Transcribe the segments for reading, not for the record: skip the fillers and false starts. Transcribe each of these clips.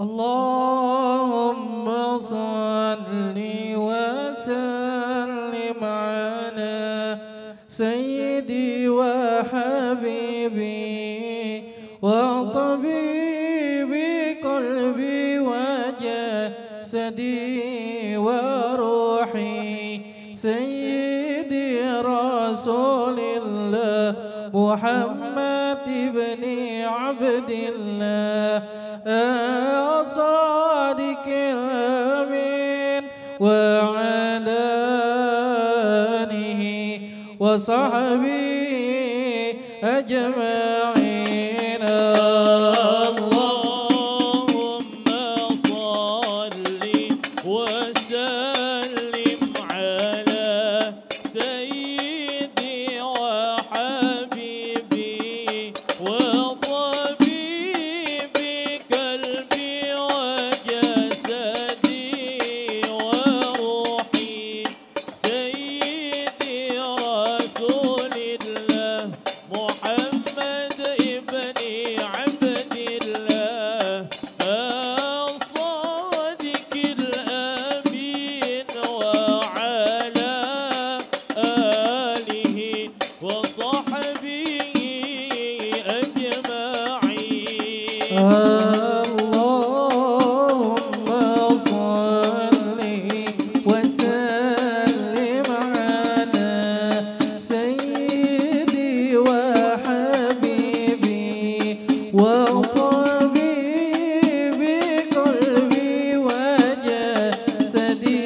اللهم صل وسلم على سيدي وحبيبي وطبيبي قلبي وجسدي وروحي سيدي رسول الله محمد بن عبد الله صادق الأمين وعلى آله وصحبه أجمعين. اللهم صل وسلم على سيدي وحبيبي وطبيبي قلبي وجسدي وروحي سيدي رسول الله محمد ابن عبد الله الصادق الأمين وعلى آله وصحبه أجمعين. اللهم صل وسلم على سيدي وحبيبي وطبيبي قلبي وجسدي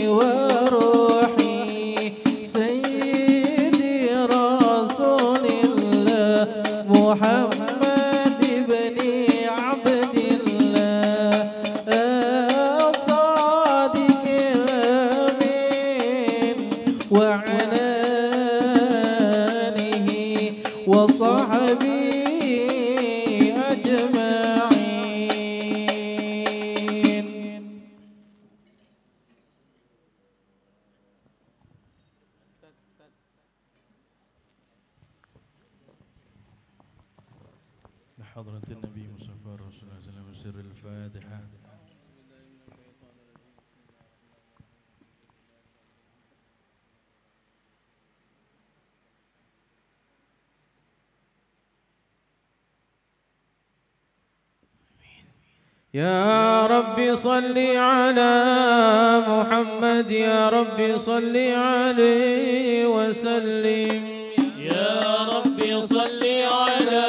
وروحي سيدي رسول الله محمد بن عبد الله الصادق الأمين وعلى آله وصحبه أجمعين. لحضرة النبي مصطفى رسول الله صلى الله عليه وسلم سر الفاتحة. يا رب صل على محمد يا رب صل عليه وسلم. يا رب صل على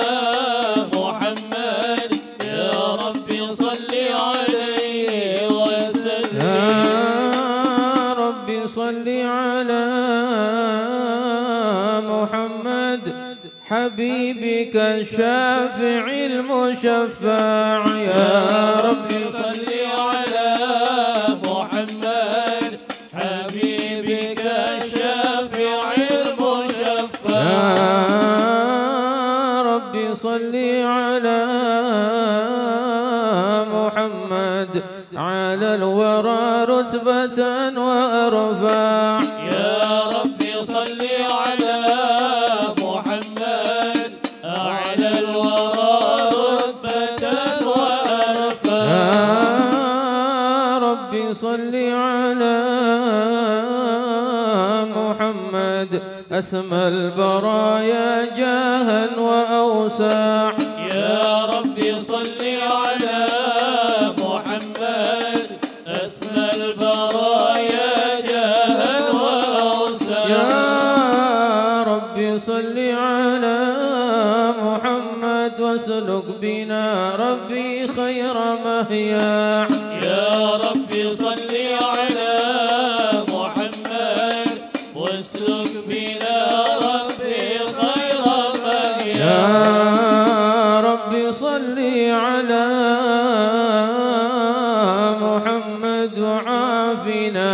محمد يا رب صل عليه وسلم. يا رب صل على محمد حبيبك الشافع المشفع. يا رب صل على محمد حبيبك الشافع المشفع. يا رب صل على محمد على الورى رتبة وأرفع. يا رب صل على محمد أعلى الورى رتبة وأرفع. يا رب صل على محمد أسمى البرايا جاها وأوسع. يا رب صل على محمد أسمى البرايا جاها وأوسع. يا رب صل على محمد واسلك بنا ربي خير مهيا. يا رب صل على محمد واسلك بنا ربي خير مهيا. يا رب صل على محمد وعافنا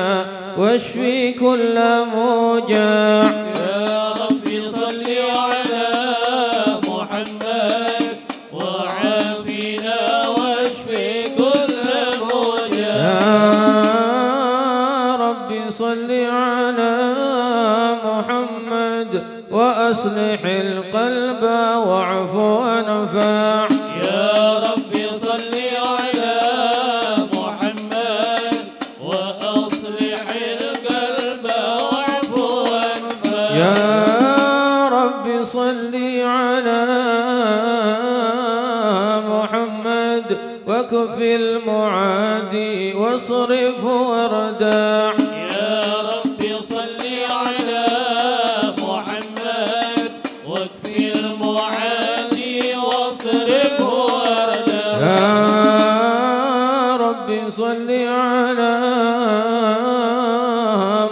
واشفي كل موجع. يا رب صل على محمد وعافنا واشفي كل موجع. يا رب صل على محمد وأصلح القلب واعف وانفع. يا رب صل على محمد وكف المعادي واصرف ورداع. يا ربي صل على محمد واكفي المعادي واصرف ورداع. يا ربي صل على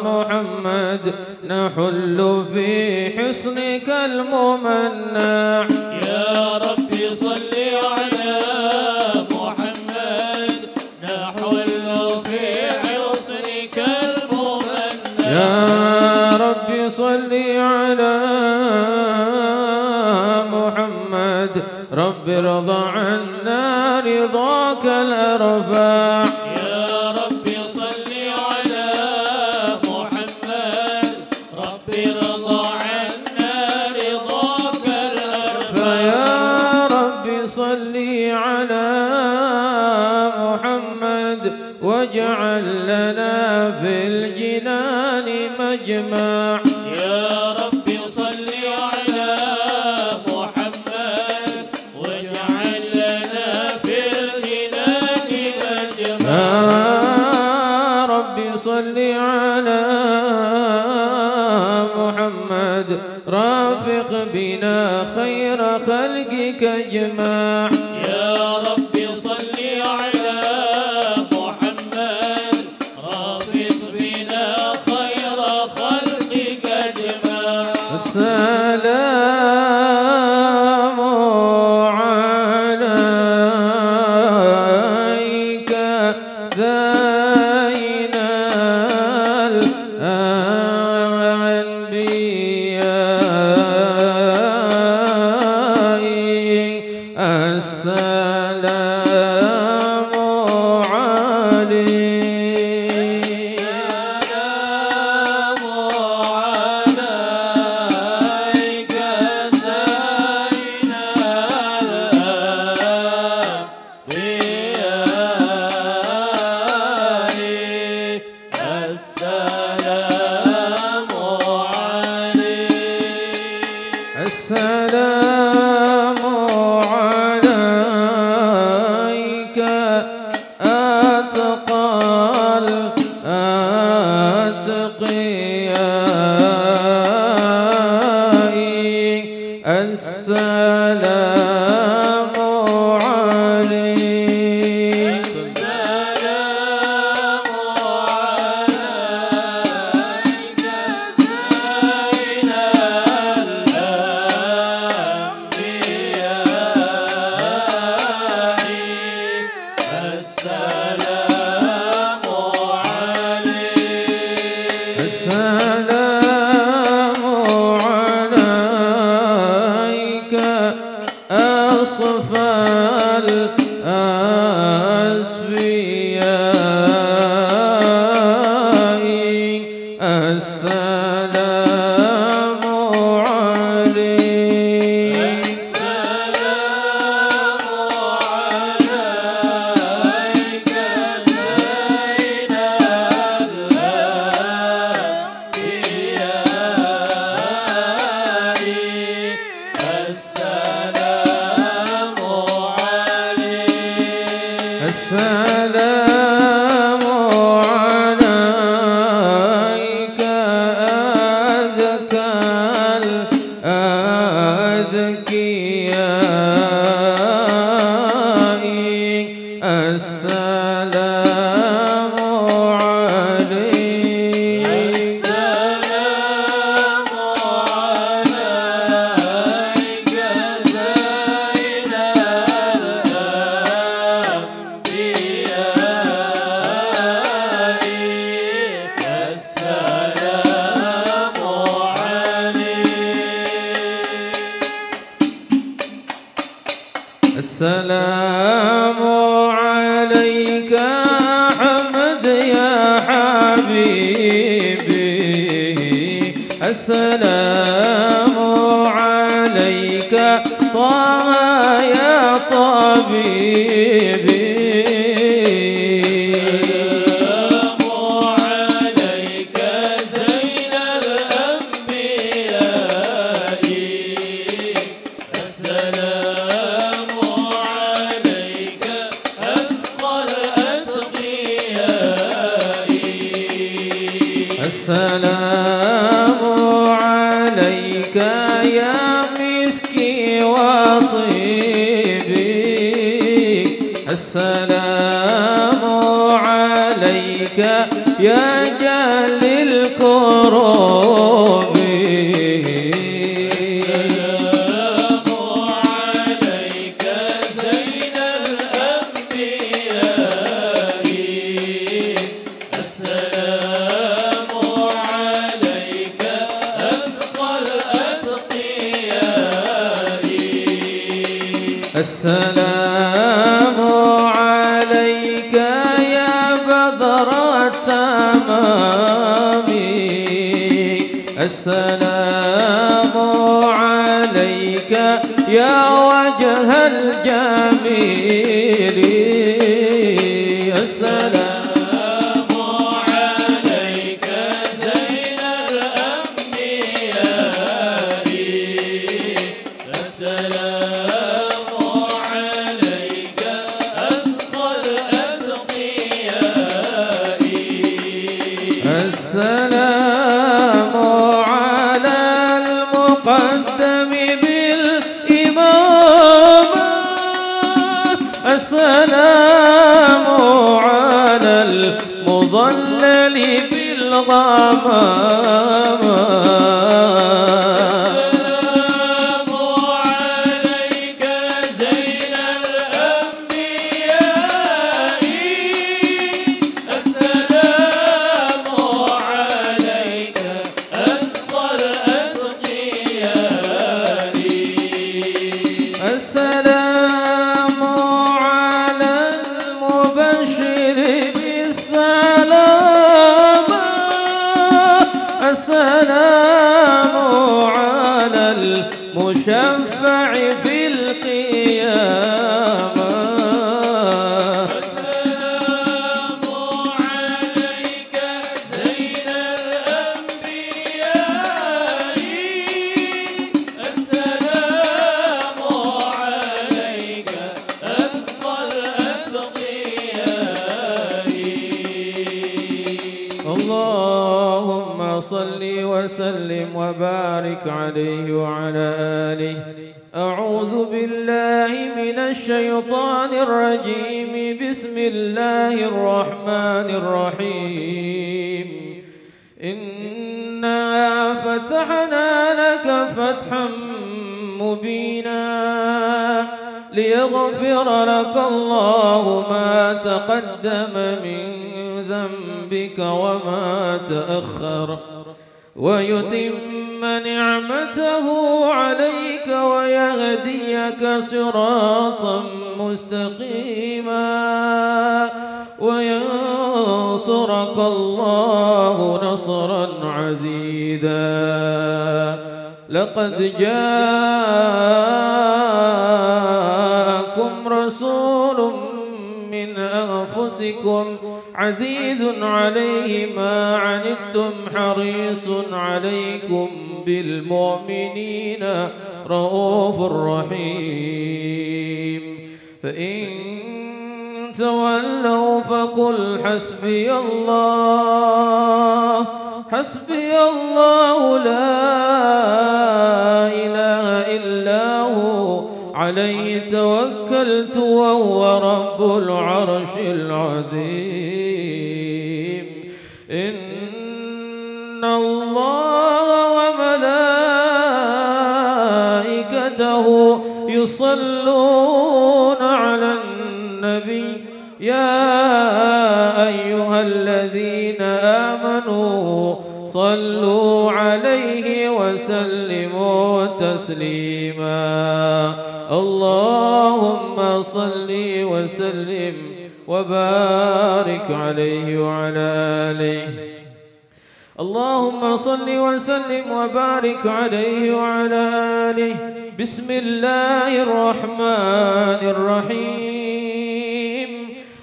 محمد نحل في حصنك الممنع. يا ربي صل على محمد نحل في حصنك الممنع. يا ربي صل على محمد رب ارضى عنا رضاك الأرفع. يا ربي صل على محمد ربي ارضى عنا رضاك الأرفع. يا ربي صل على محمد واجعل لنا في الجنان مجمع. يا ربي صل على محمد واجعل لنا في الجنان مجمع. يا ربي صل على محمد رافق بنا خير خلقك اجمع. يا ربي صل على محمد رافق بنا خير خلقك اجمع. السلام عليك زين الأنبياء. السلام عليك. السلام عليك زين الأنبياء. السلام عليك. السلام عليك أتقى الأتقياء. السلام عليك. السلام عليك زين الأنبياء. السلام عليك. السلام عليك أصفى الأصفياء. السلام عليك. السلام عليك زين الأنبياء. السلام عليك. السلام عليك أذكى الأذكياء. السلام عليك. السلام عليك زين الأنبياء. السلام عليك. السلام عليك حمد يا حبيبي. السلام عليك طه يا طبيبي. السلام عليك زين الأنبياء. السلام عليك السلام عليك يا جل الكروب السلام عليك يا بدر التمام السلام عليك يا وجه الجميل السلام عليك زين الأنبياء السلام السلام على المقدم بالإمامة السلام على المضلل بالغمامة السلام عليك زين الأنبياء السلام عليك أتقى الأتقياء السلام على المبشر بالسلام السلام على المشفع في القيامة السلام عليك زين الأنبياء السلام عليك أتقى الأتقياء اللهم صل وسلم وبارك عليه وعلى آله أعوذ بالله من الشيطان الرجيم بسم الله الرحمن الرحيم إنا فتحنا لك فتحا مبينا ليغفر لك الله ما تقدم من ذنبك وما تأخر ويتم نعمته عليك ويهديك صراطا مستقيما وينصرك الله نصرا عزيزا لقد جاءكم رسول من أنفسكم عزيز عليه ما عنتم حريص عليكم بالمؤمنين رؤوف رحيم فإن تولوا فقل حسبي الله لا إله إلا هو عليه توكلت وهو رب العرش العظيم إن الله وملائكته يصلون على النبي يا أيها الذين آمنوا صلوا عليه وسلموا تسليما اللهم صل وسلم وبارك عليه وعلى آله اللهم صل وسلم وبارك عليه وعلى آله بسم الله الرحمن الرحيم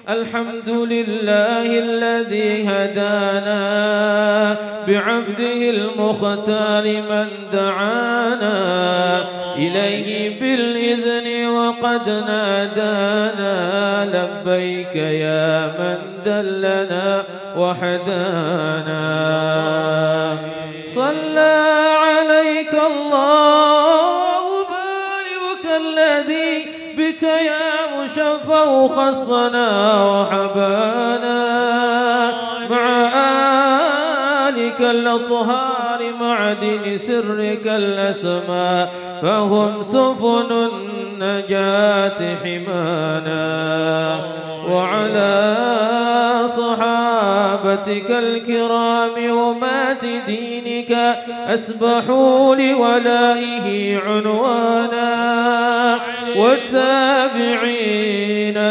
الحمد لله الذي هدانا بعبده المختار من دعانا إليه بالإذن وقد نادانا لبيك يا من دلنا وحدانا صلى عليك الله بارك الذي بك يا مشفع خصنا وحبانا مع آلك الأطهار معدن سرك الأسماء فهم سفن النجاة حمانا وعلى صحابتك الكرام همات دينك أسبحوا لولائه عنوانا والتابعين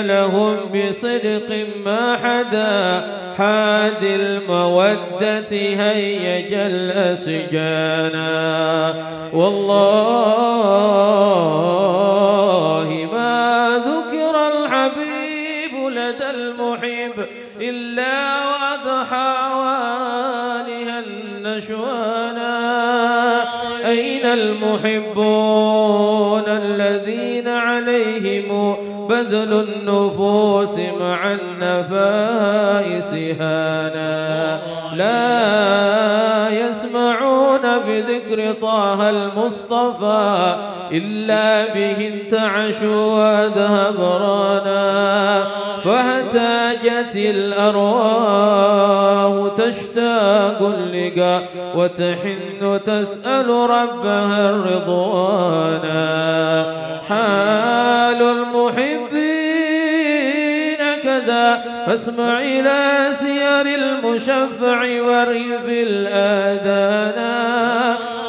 لهم بصدق ما حدا حاد المودة هيج الأسجانا والله ما ذكر الحبيب لدى المحب إلا وضحى والها النشوانا أين المحبون الذين عليهم بذل النفوس مع النفائس هانا لا يسمعون بذكر طه المصطفى إلا به انتعشوا وأذهب رانا فاحتاجت الأرواح تشتاق اللقاء وتحن تسأل ربها الرضوانا حال المحبين كذا فاسمع إلى سير المشفع ورف الآذانا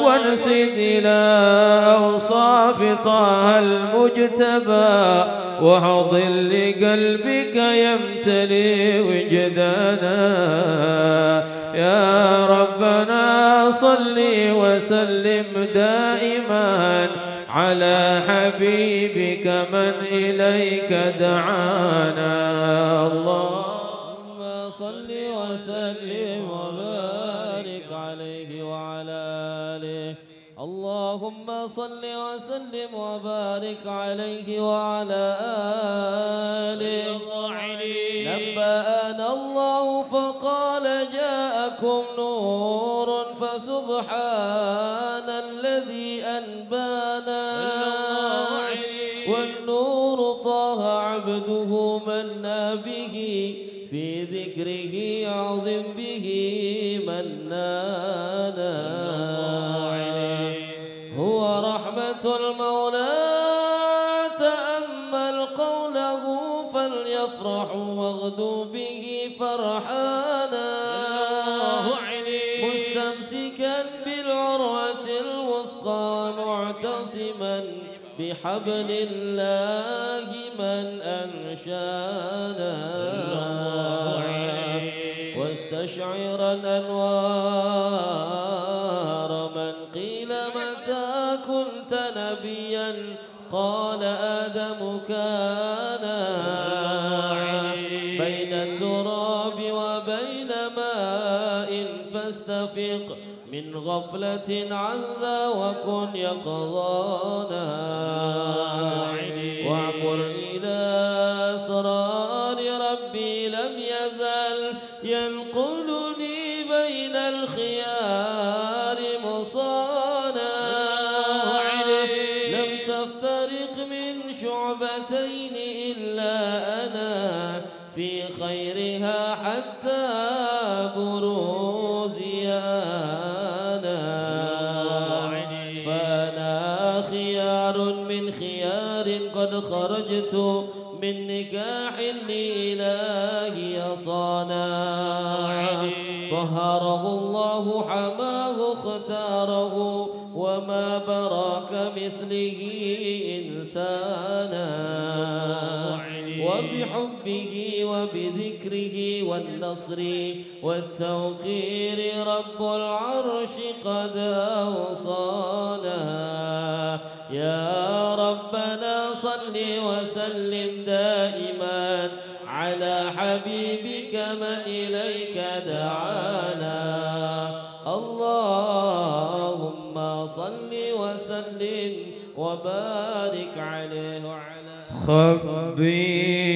وانسد إلى أوصاف طه المجتبى وحضن لقلبك يمتلي وجدانا يا ربنا صل وسلم دائما على حبيبك من إليك دعانا اللهم صل وسلم وبارك عليه وعلى آله اللهم صل وسلم وبارك عليه وعلى آله نبأنا الله فقال جاءكم نور فسبحان الذي أنبانا والنور طه عبده منا به في ذكره عظم به منانا هو رحمة المولى تأمل قوله فليفرحوا واغدوا به فرحانا مستمسكا بالعروة الوثقى معتصما بحبل الله من أنشانا واستشعرا أنوار من قيل متى كنت نبيا قال آدم كان بين التراب وبين ماء فاستفق من غفلة عن ذا وكن يقظانا واعبر إلى أسرار ربي لم يزل ينقلني بين الخيار مصانا لم تفترق من شعبتين إلا أنا في خيرها حتى بروزيانا فأنا خيار من خيار قد خرجت من نكاح لإلهي صانا طهره الله حماه اختاره وما براك مثله إنسانا وبحبه وبذكره والنصر والتوقير رب العرش قد أوصانا يا ربنا صل وسلم دائما على حبيبك من إليك دعانا اللهم صل وسلم وبارك عليه وعلى خبيري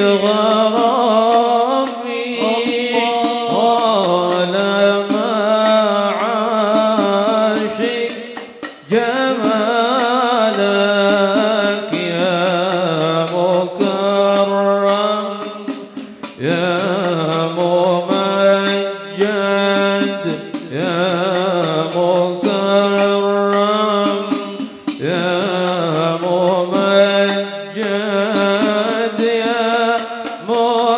الغرام قال ما عاشق جمالك يا مكرم يا ممجد يا مكرم يا ممجد يا مؤيد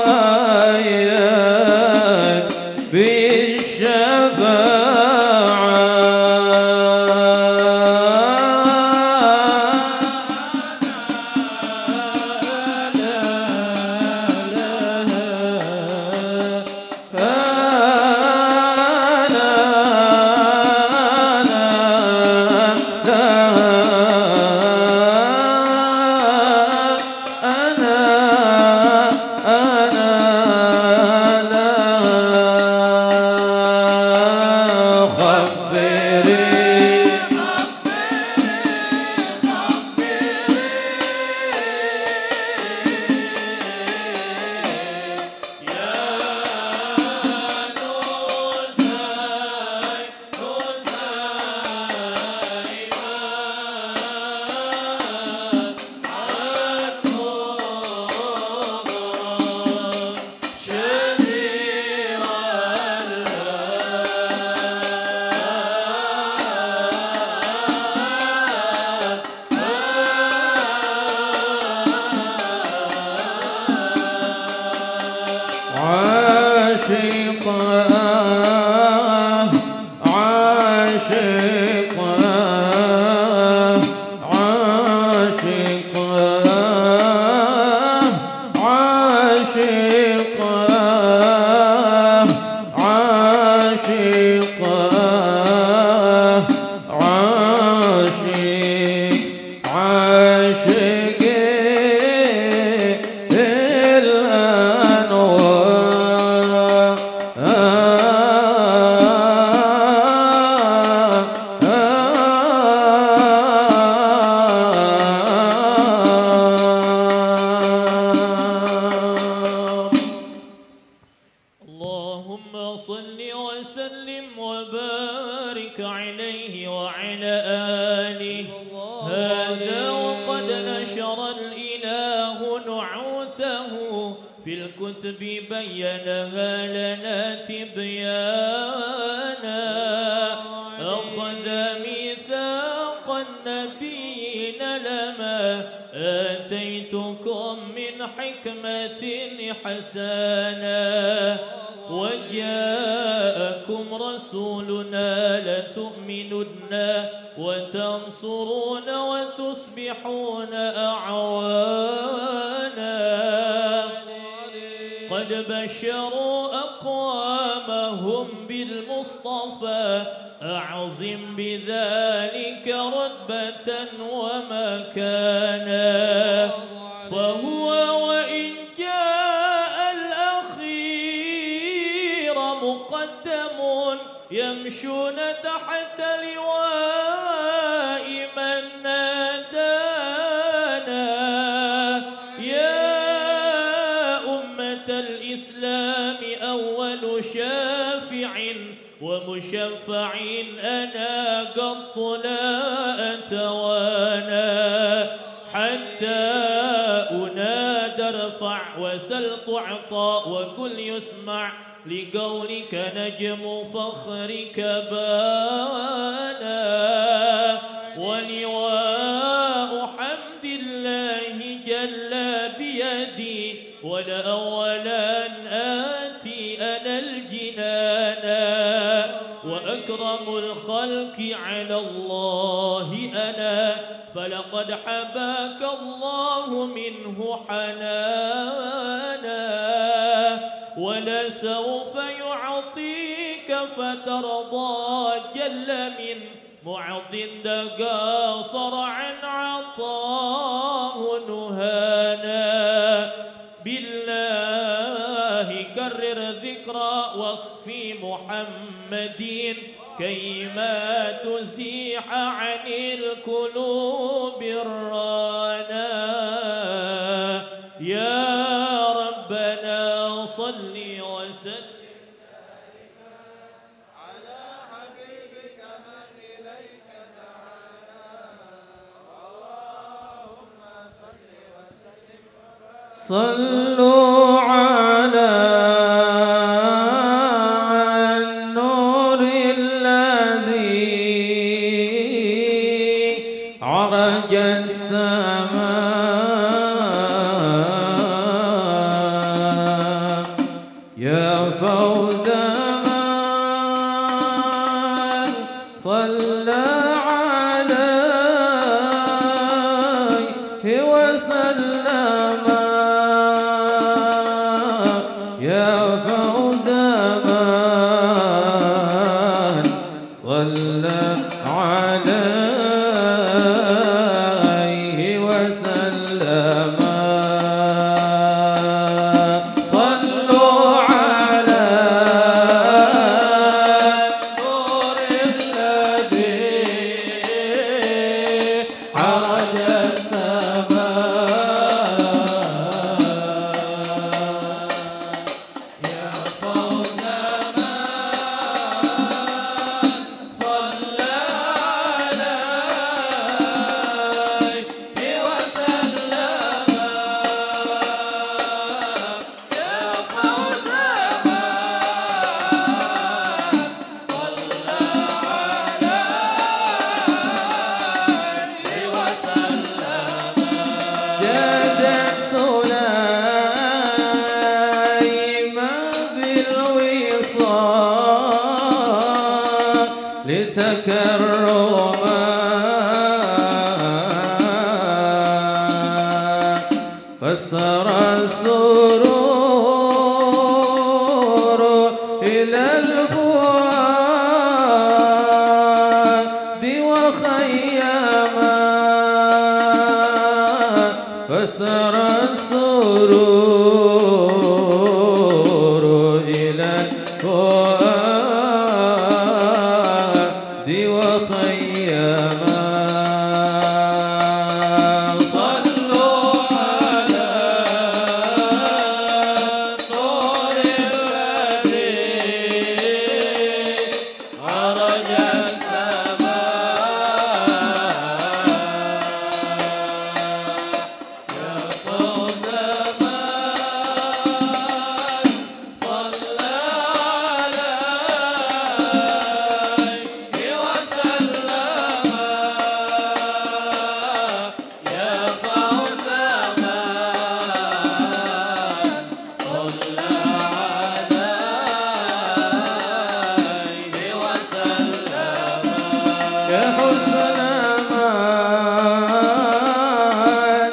الكتب بينها لنا تبيانا أخذ ميثاق النبيين لما آتيتكم من حكمة حسنا وجاءكم رسولنا لتؤمنن وتنصرون وتصبحون أعوانا قد بشروا أقوامهم بالمصطفى أعظم بذلك رتبة ومكانا فهو وإن جاء الأخير مقدم يمشون تحت لواء من نادانا يا أمة الإسلام أول شافع ومشفع أنا قط لا أتوانى حتى أنادى ارفع وسل تعطى وكل يسمع لقولك نجم فخرك بانا ولواء حمد الله جل بيدي ولأولا آتي أنا الجنانا وأكرم الخلق على الله أنا فلقد حباك الله منه حنانا ولسوف يعطيك فترضى جل من معط دقاصر عن عطاه نهانا بالله كرر ذكرى وصف محمد كيما تزيح عن القلوب الرانا يا صل وسلم على حبيبك من إليك دعانا اللهم صل وسلم وبارك صلوا على النور الذي عرج السماء يا فوز من صلى عليه وسلم يا فوز من صلى عليه وسلم صلوا على نور الذي عرج السماء يا فوز من صلى عليه وسلم يا فوز جادت سليمان بالوصال لتكرما فسر السرور إلى الفؤاد وخيما فسر السرور إلى الفؤاد وخيما صلوا على نور الذي عرج السماء يا فوز من صلى عليه وسلم يا فوز من صلى عليه وسلم يا حسن ما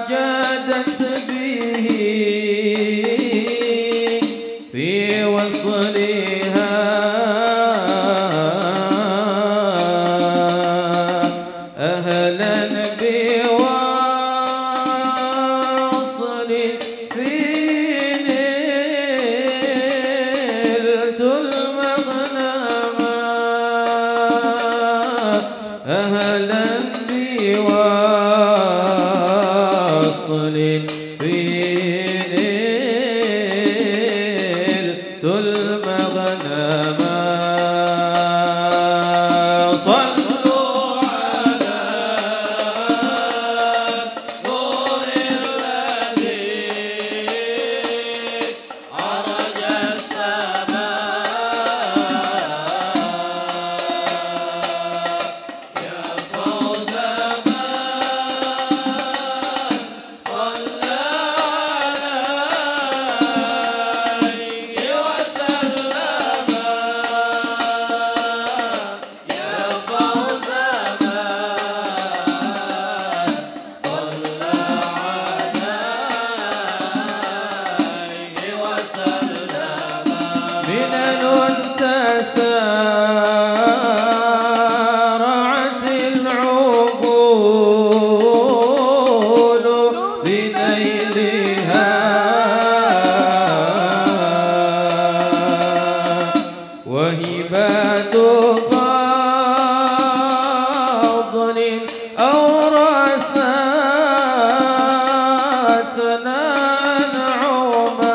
جادت به في وصلها أهلا بوصل في نلت المغنم أهلا بوصل في نلت المغنم صلوا على نور الذي عرج السماء يا فوز من صلى عليه وسلم يا فوز من صلى عليه وسلم منن تسارعت العقول لنيلها وهبات فضل أورثتنا نعما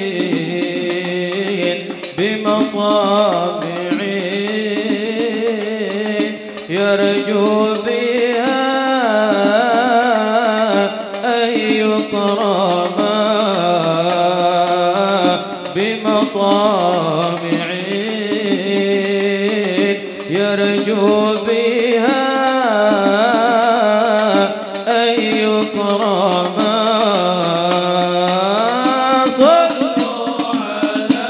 متعلقين طامعين يرجو بها أن يكرما صلوا على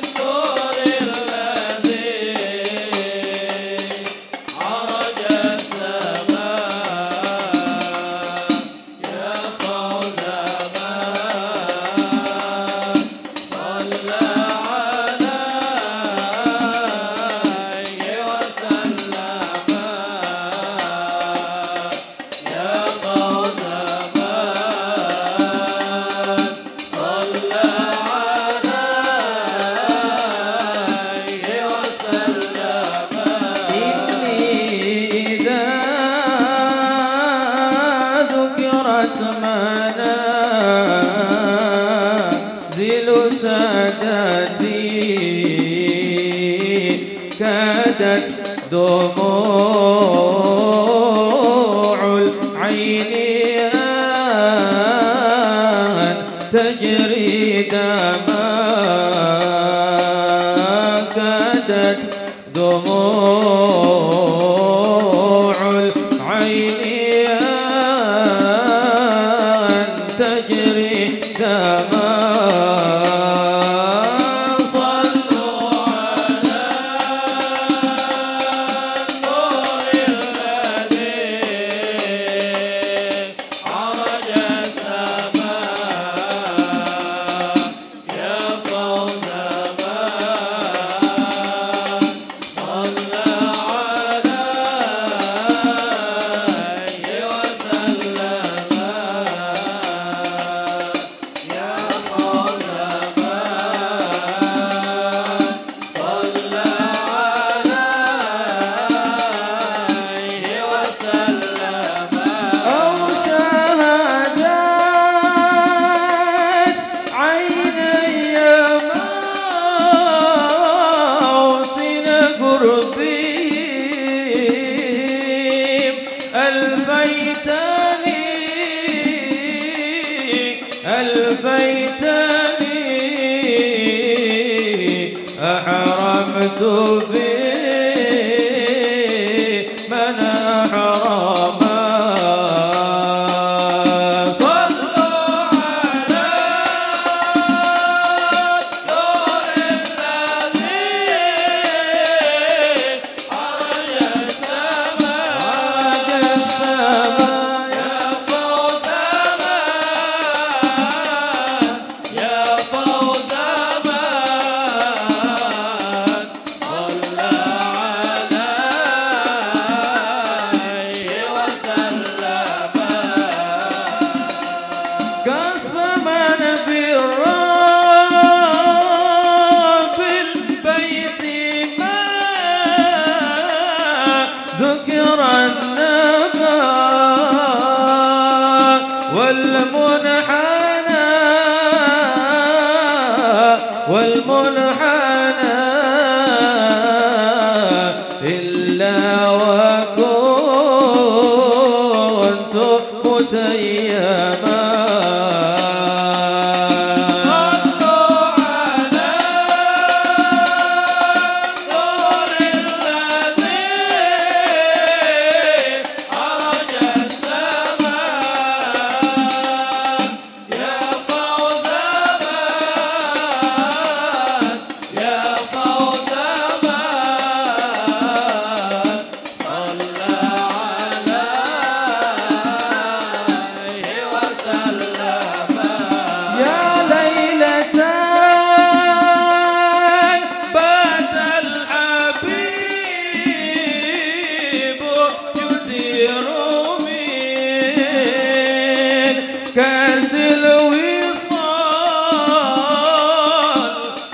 النور الذي عرج السماء يا فوز من صلى عليه وسلم يا فوز من صلى عليه وسلم إني إذا ذكرت منازل سادتي كادت دموع العين أن تجري دما كادت دموع العين أن تجري دما صلوا على النور الذي عرج السماء يا فوز من صلى عليه وسلم يا فوز أحرمت به من أحرم صلوا على النور الذي عرج السماء يا فوز يا فوز ذكر النبأ والمنحنى إلا وكنت متيما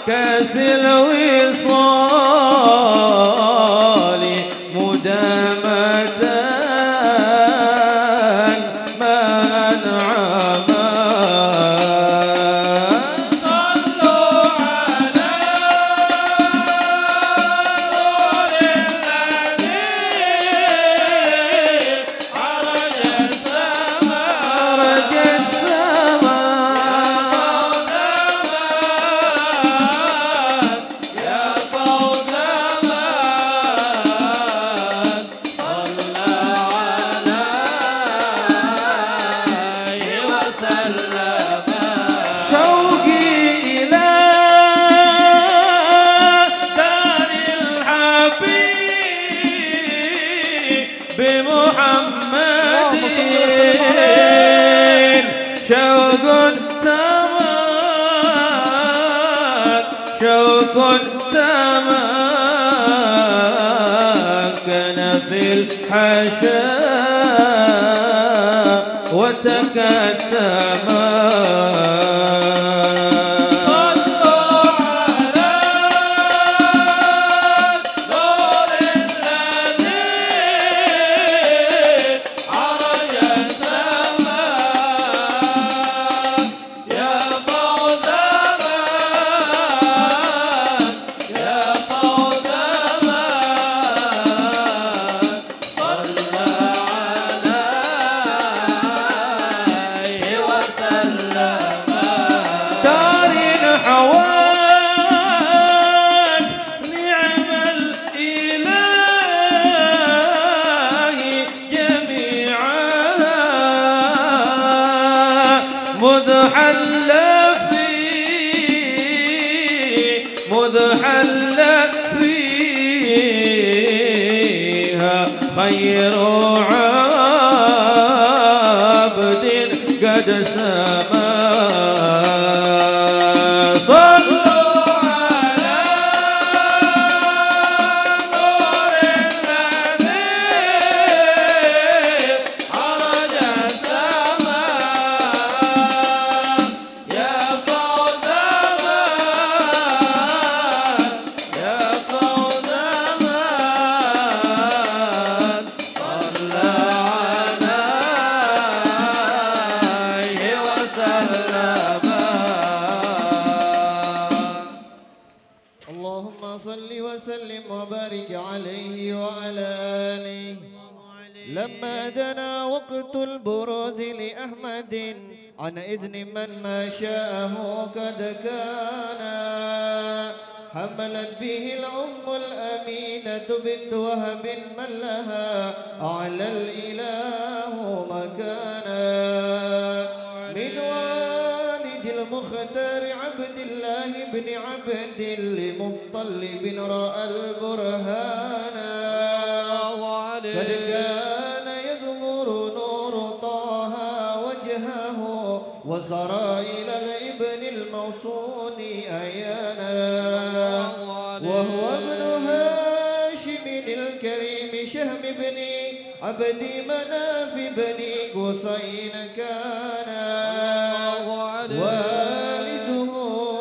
كاس الوصال مدامة ما أنعما صلوا على نور الذي عرج السماء شوق تمكن في الحشاء وتكتما خير عبد قد سما صلوا على نور النبي عرج السماء يا فوز يا فوز لما دنا وقت البروز لأحمد عن إذن من ما شاءه قد كان حملت به الأم الأمينة بنت وهب من لها أعلى الإله مكانا من والد المختار عبد الله بن عبد لمطلب رأى البرهان قد كان يغمر نور طه وجهه وسرى إلى الابن الموصول أيانا وهو ابن هاشم الكريم شهم بن عبد مناف بني قصين كان والده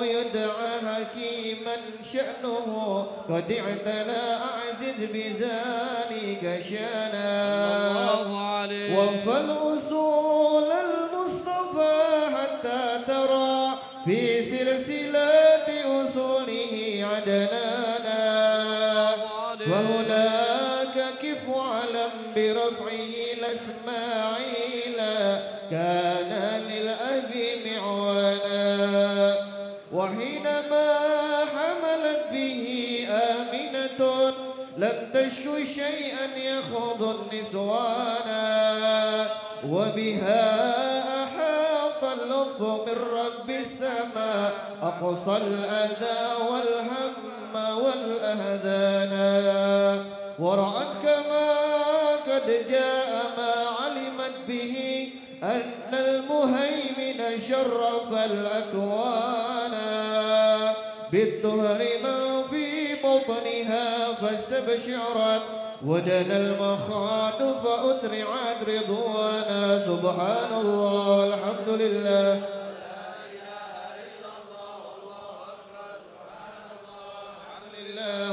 يدعى حكيما شأنه قد اعتلى أعزز بذلك شانا وانفذ أصول المصطفى حتى ترى في سلسلة أصوله عدنانا وهناك كف علم برفعه الأسماعيل كان للأب معوانا وحينما حملت به آمنة لم تشك شيئا يخوض النسوان وبها أحاط اللطف من رب السماء أقصى الأذى والهم والأهذان ورأت كما قد جاء ما علمت به أن المهيمن شرف الأكوان بالطهر من في بطنها فاستبشرت ودنا المخاض فأترعت رضوانا سبحان الله الحمد لله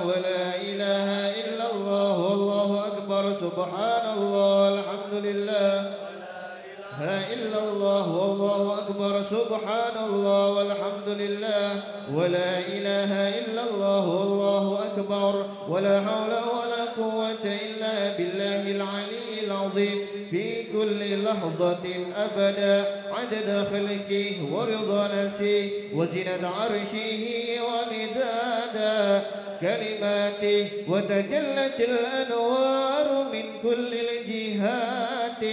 ولا إله إلا الله والله أكبر سبحان الله الحمد لله لا إلا الله والله أكبر سبحان الله والحمد لله ولا إله إلا الله والله أكبر ولا حول ولا قوة إلا بالله العلي العظيم في كل لحظة أبدا عدد خلقه ورضا نفسه وزنة عرشه ومدادا كلماته وتجلت الأنوار من كل الجهات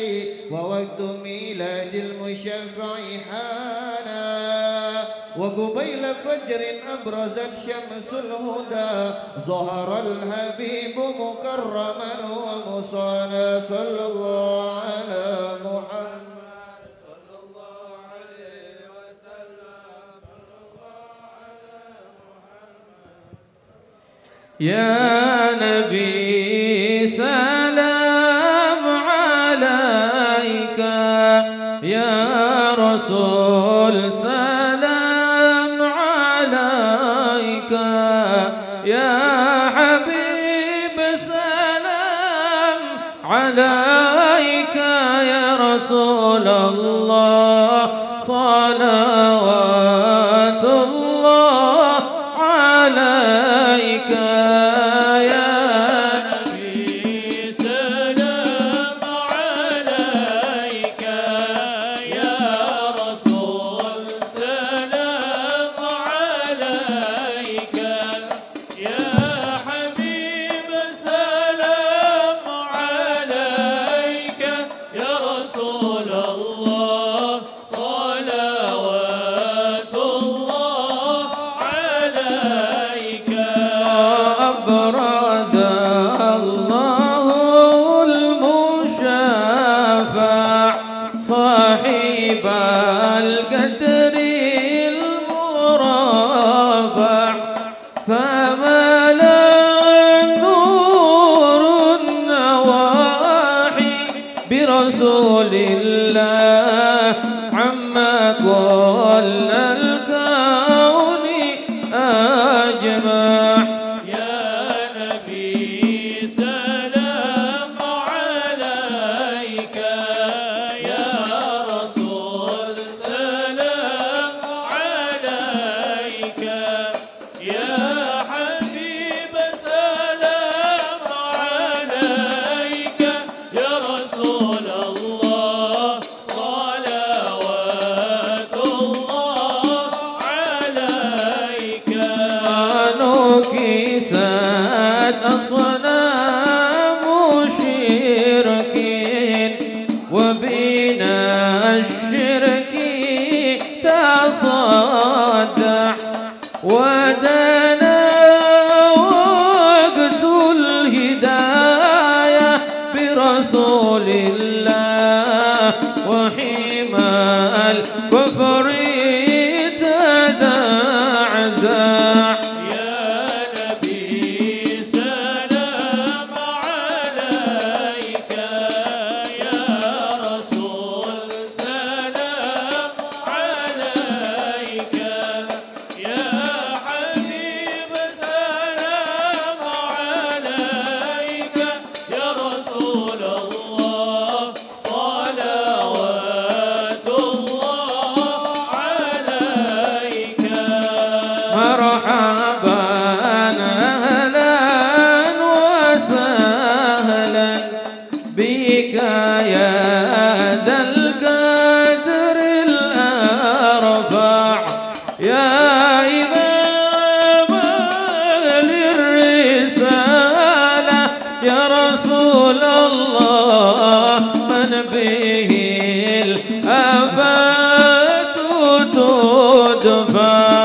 ووقت ميلاد المشفع حانا وقبيل فجر أبرزت شمس الهدى ظهر الحبيب مكرما ومصانا صلى الله على محمد صلى الله عليه وسلم صلى الله على محمد يا نبي سلام عليك، يا رسول سلام عليك، يا حبيب سلام عليك، يا رسول الله صلوات الله عليك. صاحب القدر المرافع، فملا نور النواحي برسول الله عما كل الكون أجمع. أصنام مشركين وبنا الشرك تصدع، ودنا وقت الهداية برسول الله وحمى الكفر تدعزع. مرحبا أهلا وسهلا بك يا ذا القدر الأرفع، يا إمام للرسالة، يا رسول الله من به الآفات تدفع.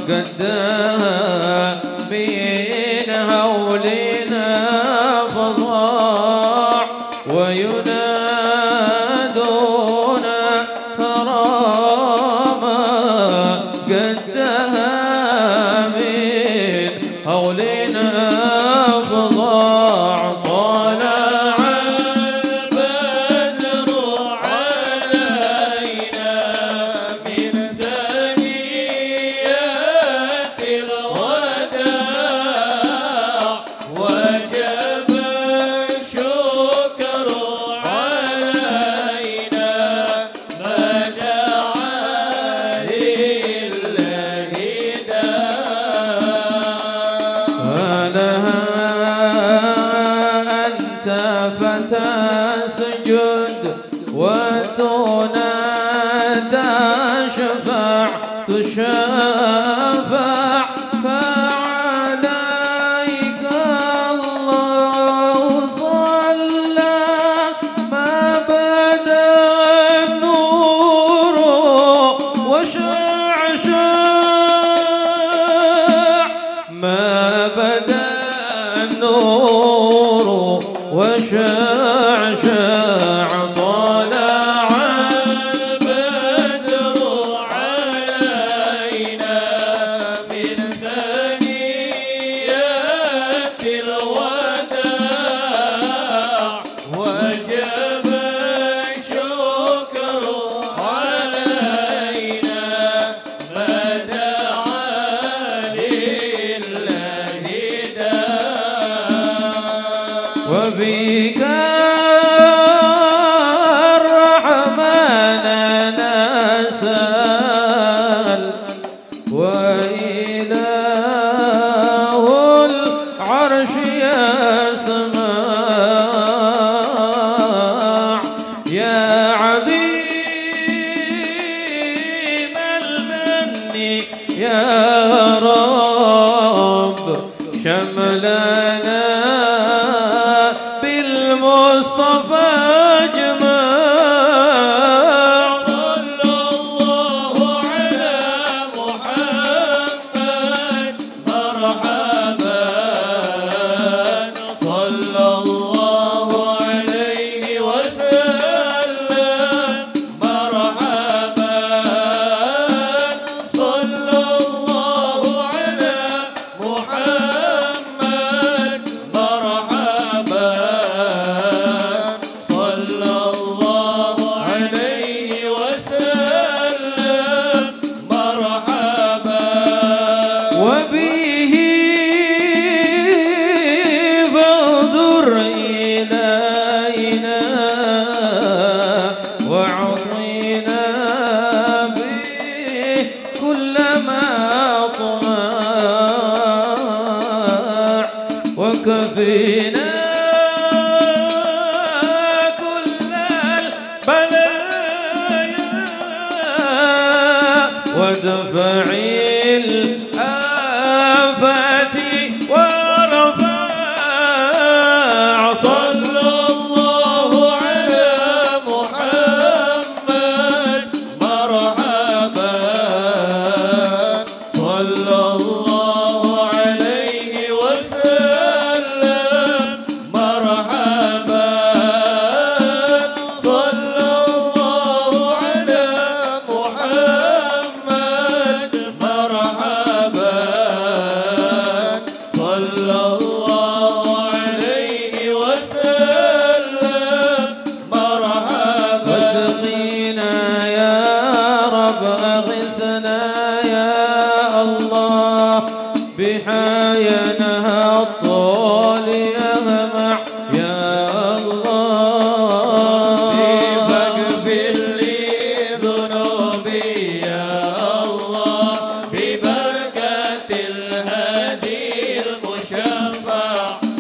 قدها من هولنا فضاع وينادون تراما قدها من هولنا فضاع طلع البدر علينا من ثنيات الوداع وجب الشكر علينا ما دعا لله لها أنت فتسجد وتنادى شفاع تشفع فعليك الله صلى ما بدا النور وشعشع ما بدا النور وشعشع طلع البدر علينا من ثنيات الوداع وجب الشكر علينا ما دعا لله وبك الرحمن نسأل وإله العرش يسمع يا عظيم المن يا رب شملنا بالمصطفى جماع صلى الله على محمد مرحبا صلى الله عليه وسلم مرحبا صلى الله على محمد مرحبا صلى الله عليه وسلم مرحبا وبه فانظر إلينا وأعطينا به كل ما طمع وكفينا كل البلايا ودفع الآفات ورفع صلى الله على محمد مرحبا صلى الله عليه وسلم مرحبا صلى الله على محمد مرحبا صلى الله عليه وسلم مرحبا واسقينا يا رب أغثنا يا الله بحاينها الطول يهمع يا الله فاغفر لي ذنوبي يا الله ببركة الهادي المشفع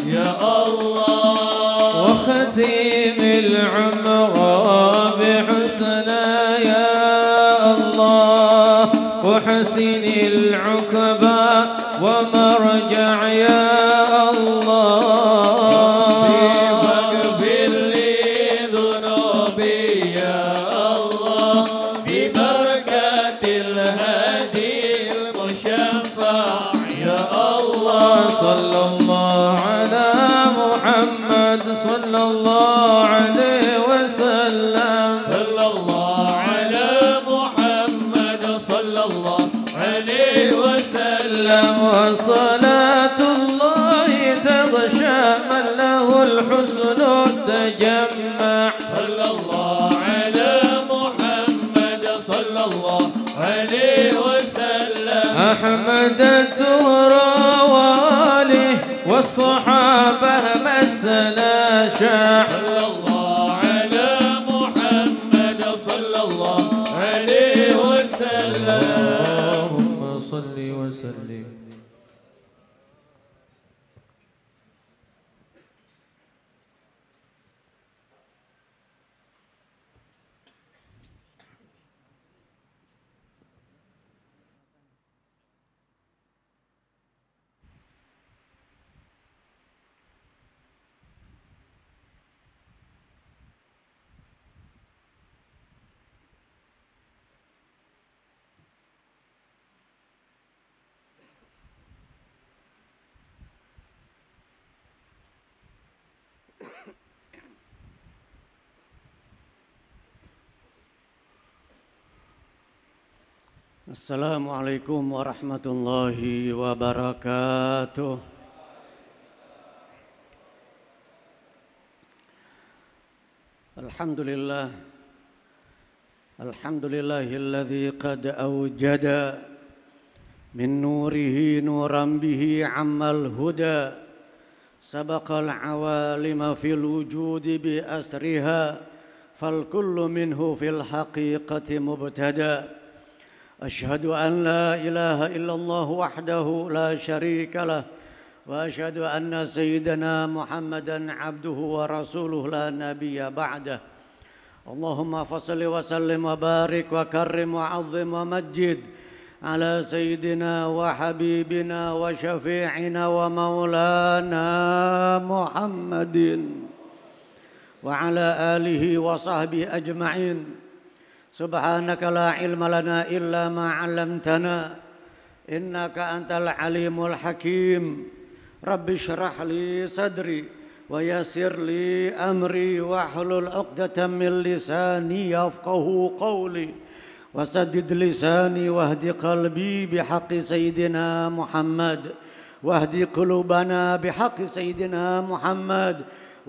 يا الله وختيم العمر بحسنا يا الله وحسن العقبى ومرجع يا الله فاغفر لي ذنوبي يا الله ببركة الهادي المشفع شفاع يا الله صلى الله على محمد صلى الله عليه وسلم صلى الله على محمد صلى الله عليه وسلم وصلاة الله تغشى من له الحسن تجمع صلى الله على محمد صلى الله عليه وسلم أحمد الدهر وآله والصحابة مسنا شاع صلى الله على محمد صلى الله عليه وسلم اللهم صل وسلم. Assalamualaikum warahmatullahi wabarakatuh. Alhamdulillah. Alhamdulillahilladzi qad awjada min nurihi nuran bihi ammal huda sabaqal awalima fil wujudi bi asriha fal kullu minhu fil haqiqati mubtada. أشهد أن لا إله إلا الله وحده لا شريك له وأشهد أن سيدنا محمدا عبده ورسوله لا نبي بعده اللهم فصل وسلم وبارك وكرم وعظم ومجد على سيدنا وحبيبنا وشفيعنا ومولانا محمد وعلى آله وصحبه أجمعين سبحانك لا علم لنا إلا ما علمتنا إنك أنت العليم الحكيم رب اشرح لي صدري ويسر لي أمري واحلل عقدة من لساني يفقه قولي وسدد لساني واهد قلبي بحق سيدنا محمد واهد قلوبنا بحق سيدنا محمد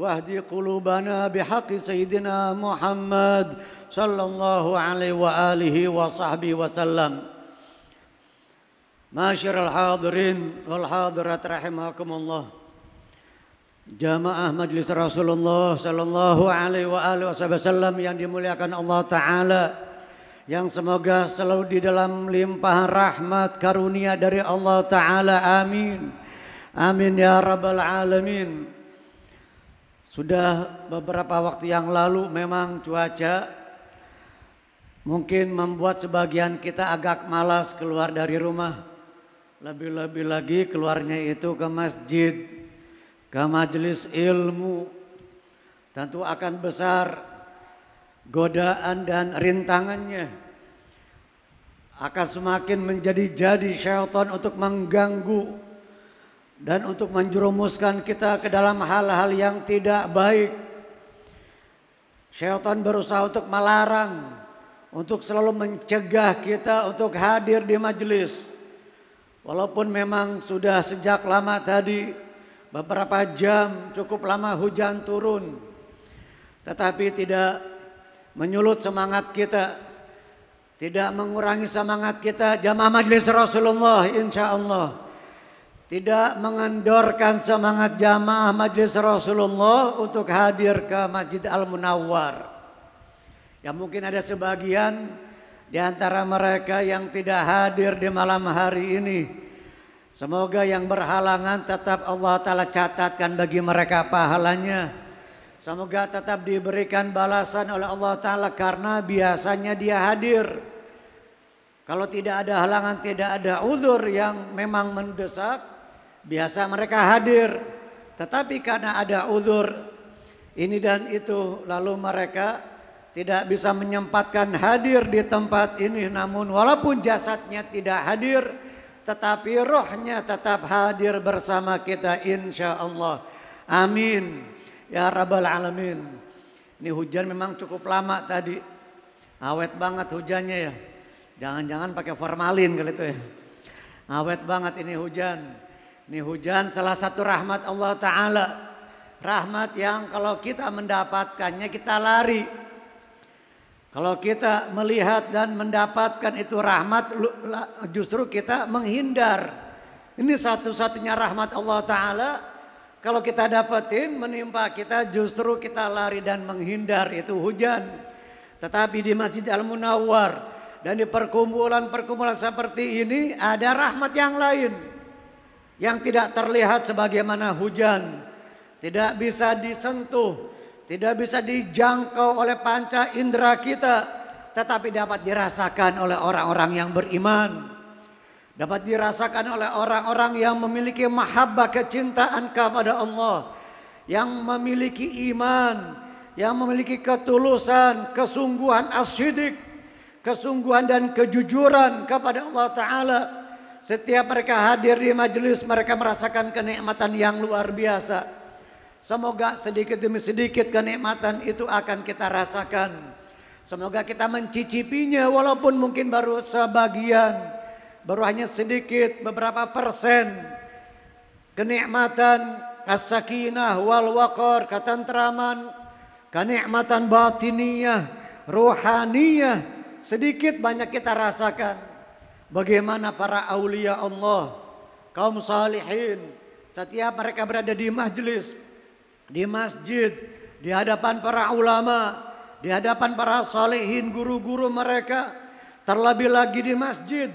واهد قلوبنا بحق سيدنا محمد sallallahu alaihi wa alihi wa sahbihi wasallam. Masyiral hadirin wal hadirat rahimakumullah. Jamaah Majlis Rasulullah sallallahu alaihi wa alihi wasallam yang dimuliakan Allah taala, yang semoga selalu di dalam limpahan rahmat karunia dari Allah taala. Amin. Amin ya rabbal alamin. Sudah beberapa waktu yang lalu memang cuaca mungkin membuat sebagian kita agak malas keluar dari rumah. Lebih-lebih lagi keluarnya itu ke masjid, ke majelis ilmu. Tentu akan besar godaan dan rintangannya. Akan semakin menjadi-jadi syaitan untuk mengganggu dan untuk menjerumuskan kita ke dalam hal-hal yang tidak baik. Syaitan berusaha untuk melarang, untuk selalu mencegah kita untuk hadir di majelis. Walaupun memang sudah sejak lama tadi, beberapa jam cukup lama hujan turun, tetapi tidak menyulut semangat kita, tidak mengurangi semangat kita. Jamaah majelis Rasulullah insya Allah tidak mengendorkan semangat jamaah majelis Rasulullah untuk hadir ke Masjid Al-Munawwar. Ya mungkin ada sebagian di antara mereka yang tidak hadir di malam hari ini. Semoga yang berhalangan tetap Allah Ta'ala catatkan bagi mereka pahalanya. Semoga tetap diberikan balasan oleh Allah Ta'ala karena biasanya dia hadir. Kalau tidak ada halangan, tidak ada uzur yang memang mendesak, biasa mereka hadir. Tetapi karena ada uzur ini dan itu, lalu mereka tidak bisa menyempatkan hadir di tempat ini. Namun walaupun jasadnya tidak hadir, tetapi rohnya tetap hadir bersama kita insya Allah. Amin ya rabbal alamin. Ini hujan memang cukup lama tadi, awet banget hujannya ya. Jangan-jangan pakai formalin kali itu ya. Awet banget ini hujan. Ini hujan salah satu rahmat Allah Ta'ala. Rahmat yang kalau kita mendapatkannya kita lari. Kalau kita melihat dan mendapatkan itu rahmat, justru kita menghindar. Ini satu-satunya rahmat Allah Ta'ala. Kalau kita dapetin menimpa kita, justru kita lari dan menghindar, itu hujan. Tetapi di Masjid Al-Munawwar dan di perkumpulan-perkumpulan seperti ini ada rahmat yang lain yang tidak terlihat sebagaimana hujan, tidak bisa disentuh, tidak bisa dijangkau oleh panca indera kita, tetapi dapat dirasakan oleh orang-orang yang beriman. Dapat dirasakan oleh orang-orang yang memiliki mahabbah, kecintaan kepada Allah, yang memiliki iman, yang memiliki ketulusan, kesungguhan asyidik, kesungguhan dan kejujuran kepada Allah Ta'ala. Setiap mereka hadir di majelis, mereka merasakan kenikmatan yang luar biasa. Semoga sedikit demi sedikit kenikmatan itu akan kita rasakan. Semoga kita mencicipinya walaupun mungkin baru sebagian, baru hanya sedikit, beberapa persen. Kenikmatan as-sakinah wal waqar, ketentraman, kenikmatan batiniyah, ruhaniyah, sedikit banyak kita rasakan. Bagaimana para aulia Allah, kaum salihin, setiap mereka berada di majlis, di masjid, di hadapan para ulama, di hadapan para salihin, guru-guru mereka, terlebih lagi di masjid.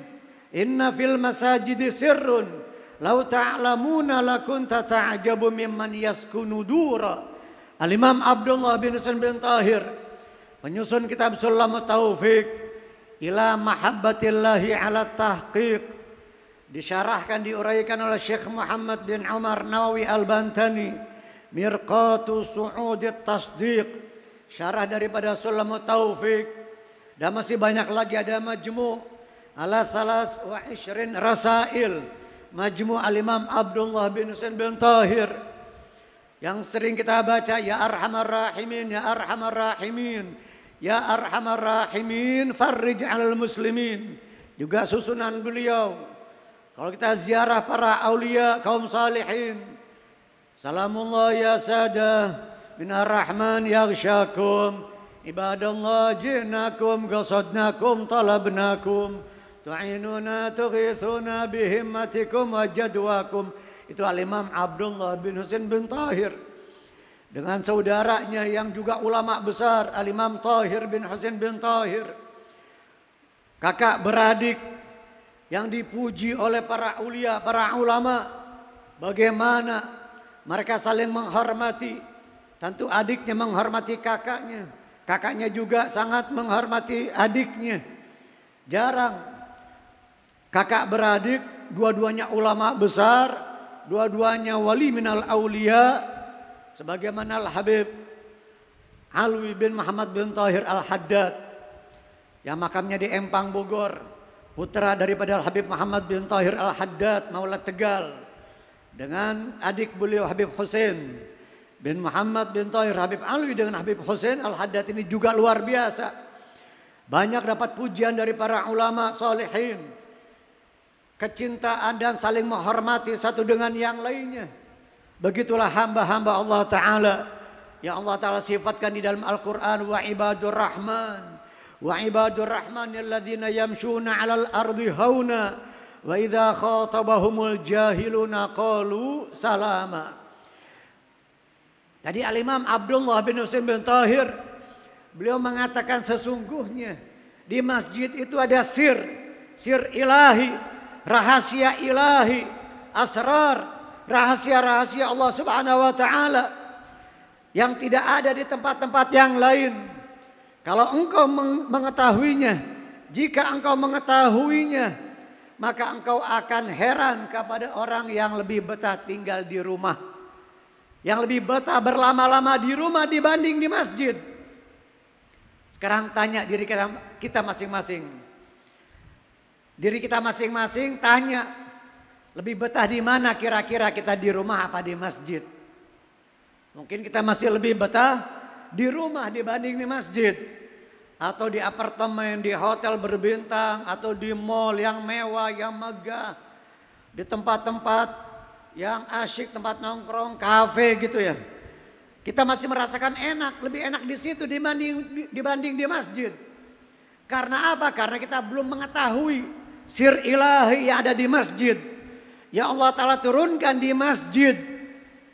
Inna fil masajidi sirrun law ta'lamuna lakunta ta'jabu mimman yaskunu dura. Al-Imam Abdullah bin Husain bin Tahir, penyusun kitab Sulamut Taufiq ila mahabbatillahi ala tahqiq, disyarahkan, diuraikan oleh Syekh Muhammad bin Umar Nawawi Al-Bantani, Mirqatu Su'udit Tasdiq, syarah daripada Sulamut Taufiq. Dan masih banyak lagi, ada majmu' ala 23 rasail, majmu' al-Imam Abdullah bin Husain bin Tahir, yang sering kita baca, ya arhamar rahimin, ya arhamar rahimin, ya arhamar rahimin, farrij 'alal muslimin. Juga susunan beliau. Kalau kita ziarah para aulia, kaum salihin, salamullah ya sadah bin ar-rahman yaghsyakum, ibadallah jinakum qasadnakum talabnakum, tu'inuna tughithuna bihimmatikum wa jadwakum. Itu Al-Imam Abdullah bin Husain bin Tahir. Dengan saudaranya yang juga ulama besar, Al-Imam Tahir bin Husain bin Tahir. Kakak beradik yang dipuji oleh para ulia, para ulama. Bagaimana mereka saling menghormati. Tentu adiknya menghormati kakaknya. Kakaknya juga sangat menghormati adiknya. Jarang kakak beradik, dua-duanya ulama besar, dua-duanya wali minal aulia, sebagaimana Al-Habib Alwi bin Muhammad bin Tahir Al-Haddad yang makamnya di Empang, Bogor, putra daripada Al-Habib Muhammad bin Tahir Al-Haddad Maula Tegal, dengan adik beliau Habib Husain bin Muhammad bin Tahir. Habib Alwi dengan Habib Husain Al-Haddad ini juga luar biasa. Banyak dapat pujian dari para ulama salihin. Kecintaan dan saling menghormati satu dengan yang lainnya. Begitulah hamba-hamba Allah Ta'ala yang Allah Ta'ala sifatkan di dalam Al-Quran. Wa ibadur rahman, wa ibadur rahman alladzina yamshuna 'alal ardi hauna wa idza khatabahumul jahiluna qalu salama. Tadi Al-Imam Abdullah bin Husain bin Tahir, beliau mengatakan sesungguhnya di masjid itu ada sir ilahi, rahasia ilahi, asrar, rahasia-rahasia Allah Subhanahu wa Ta'ala yang tidak ada di tempat-tempat yang lain. Kalau engkau mengetahuinya, jika engkau mengetahuinya, maka engkau akan heran kepada orang yang lebih betah tinggal di rumah, yang lebih betah berlama-lama di rumah dibanding di masjid. Sekarang tanya diri kita masing-masing. Diri kita masing-masing tanya, Lebih betah di mana kira-kira, kita di rumah apa di masjid? Mungkin kita masih lebih betah di rumah dibanding di masjid. Atau di apartemen, di hotel berbintang, atau di mall yang mewah, yang megah. Di tempat-tempat yang asyik, tempat nongkrong, kafe gitu ya. Kita masih merasakan enak, lebih enak di situ dibanding di masjid. Karena apa? Karena kita belum mengetahui sir ilahi yang ada di masjid. Ya Allah Ta'ala turunkan di masjid.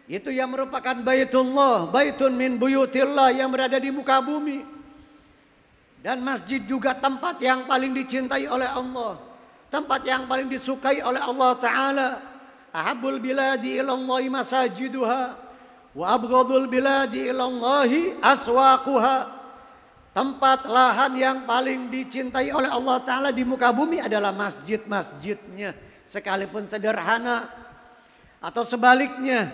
Itu yang merupakan Baitullah, baitun min buyutillah, yang berada di muka bumi. Dan masjid juga tempat yang paling dicintai oleh Allah. Tempat yang paling disukai oleh Allah Ta'ala. Ahabbul biladi ilallahi masajiduha. Wa abghadul biladi ilallahi aswaquha. Tempat lahan yang paling dicintai oleh Allah Ta'ala di muka bumi adalah masjid-masjidnya. Sekalipun sederhana. Atau sebaliknya,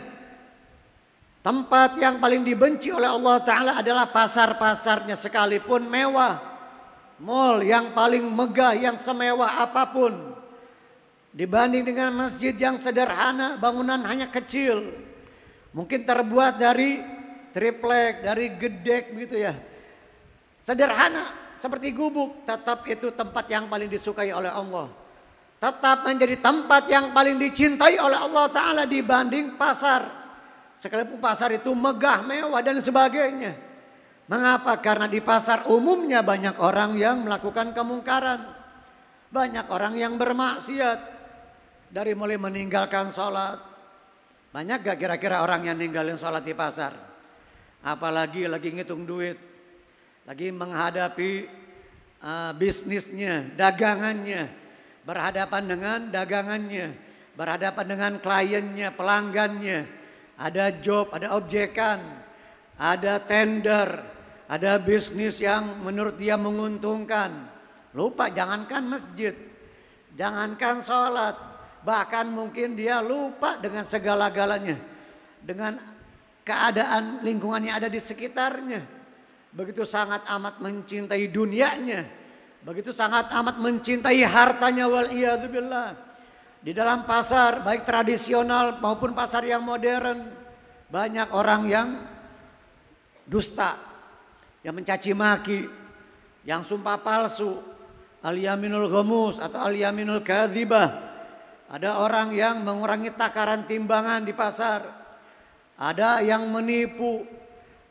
tempat yang paling dibenci oleh Allah Ta'ala adalah pasar-pasarnya, sekalipun mewah. Mall yang paling megah, yang semewah apapun, dibanding dengan masjid yang sederhana, bangunan hanya kecil. Mungkin terbuat dari triplek, dari gedek gitu ya. Sederhana seperti gubuk, tetap itu tempat yang paling disukai oleh Allah. Tetap menjadi tempat yang paling dicintai oleh Allah Ta'ala dibanding pasar. Sekalipun pasar itu megah, mewah dan sebagainya. Mengapa? Karena di pasar umumnya banyak orang yang melakukan kemungkaran. Banyak orang yang bermaksiat. Dari mulai meninggalkan sholat. Banyak gak kira-kira orang yang ninggalin sholat di pasar? Apalagi lagi ngitung duit. Lagi menghadapi bisnisnya, dagangannya. Berhadapan dengan dagangannya. Berhadapan dengan kliennya, pelanggannya. Ada job, ada objekan. Ada tender. Ada bisnis yang menurut dia menguntungkan. Lupa, jangankan masjid. Jangankan sholat. Bahkan mungkin dia lupa dengan segala-galanya. Dengan keadaan lingkungan yang ada di sekitarnya. Begitu sangat amat mencintai dunianya. Begitu sangat amat mencintai hartanya, wal'iyadzubillah. Di dalam pasar, baik tradisional maupun pasar yang modern. Banyak orang yang dusta. Yang mencaci maki. Yang sumpah palsu. Al-yaminul ghamus atau al-yaminul kadzibah. Ada orang yang mengurangi takaran timbangan di pasar. Ada yang menipu.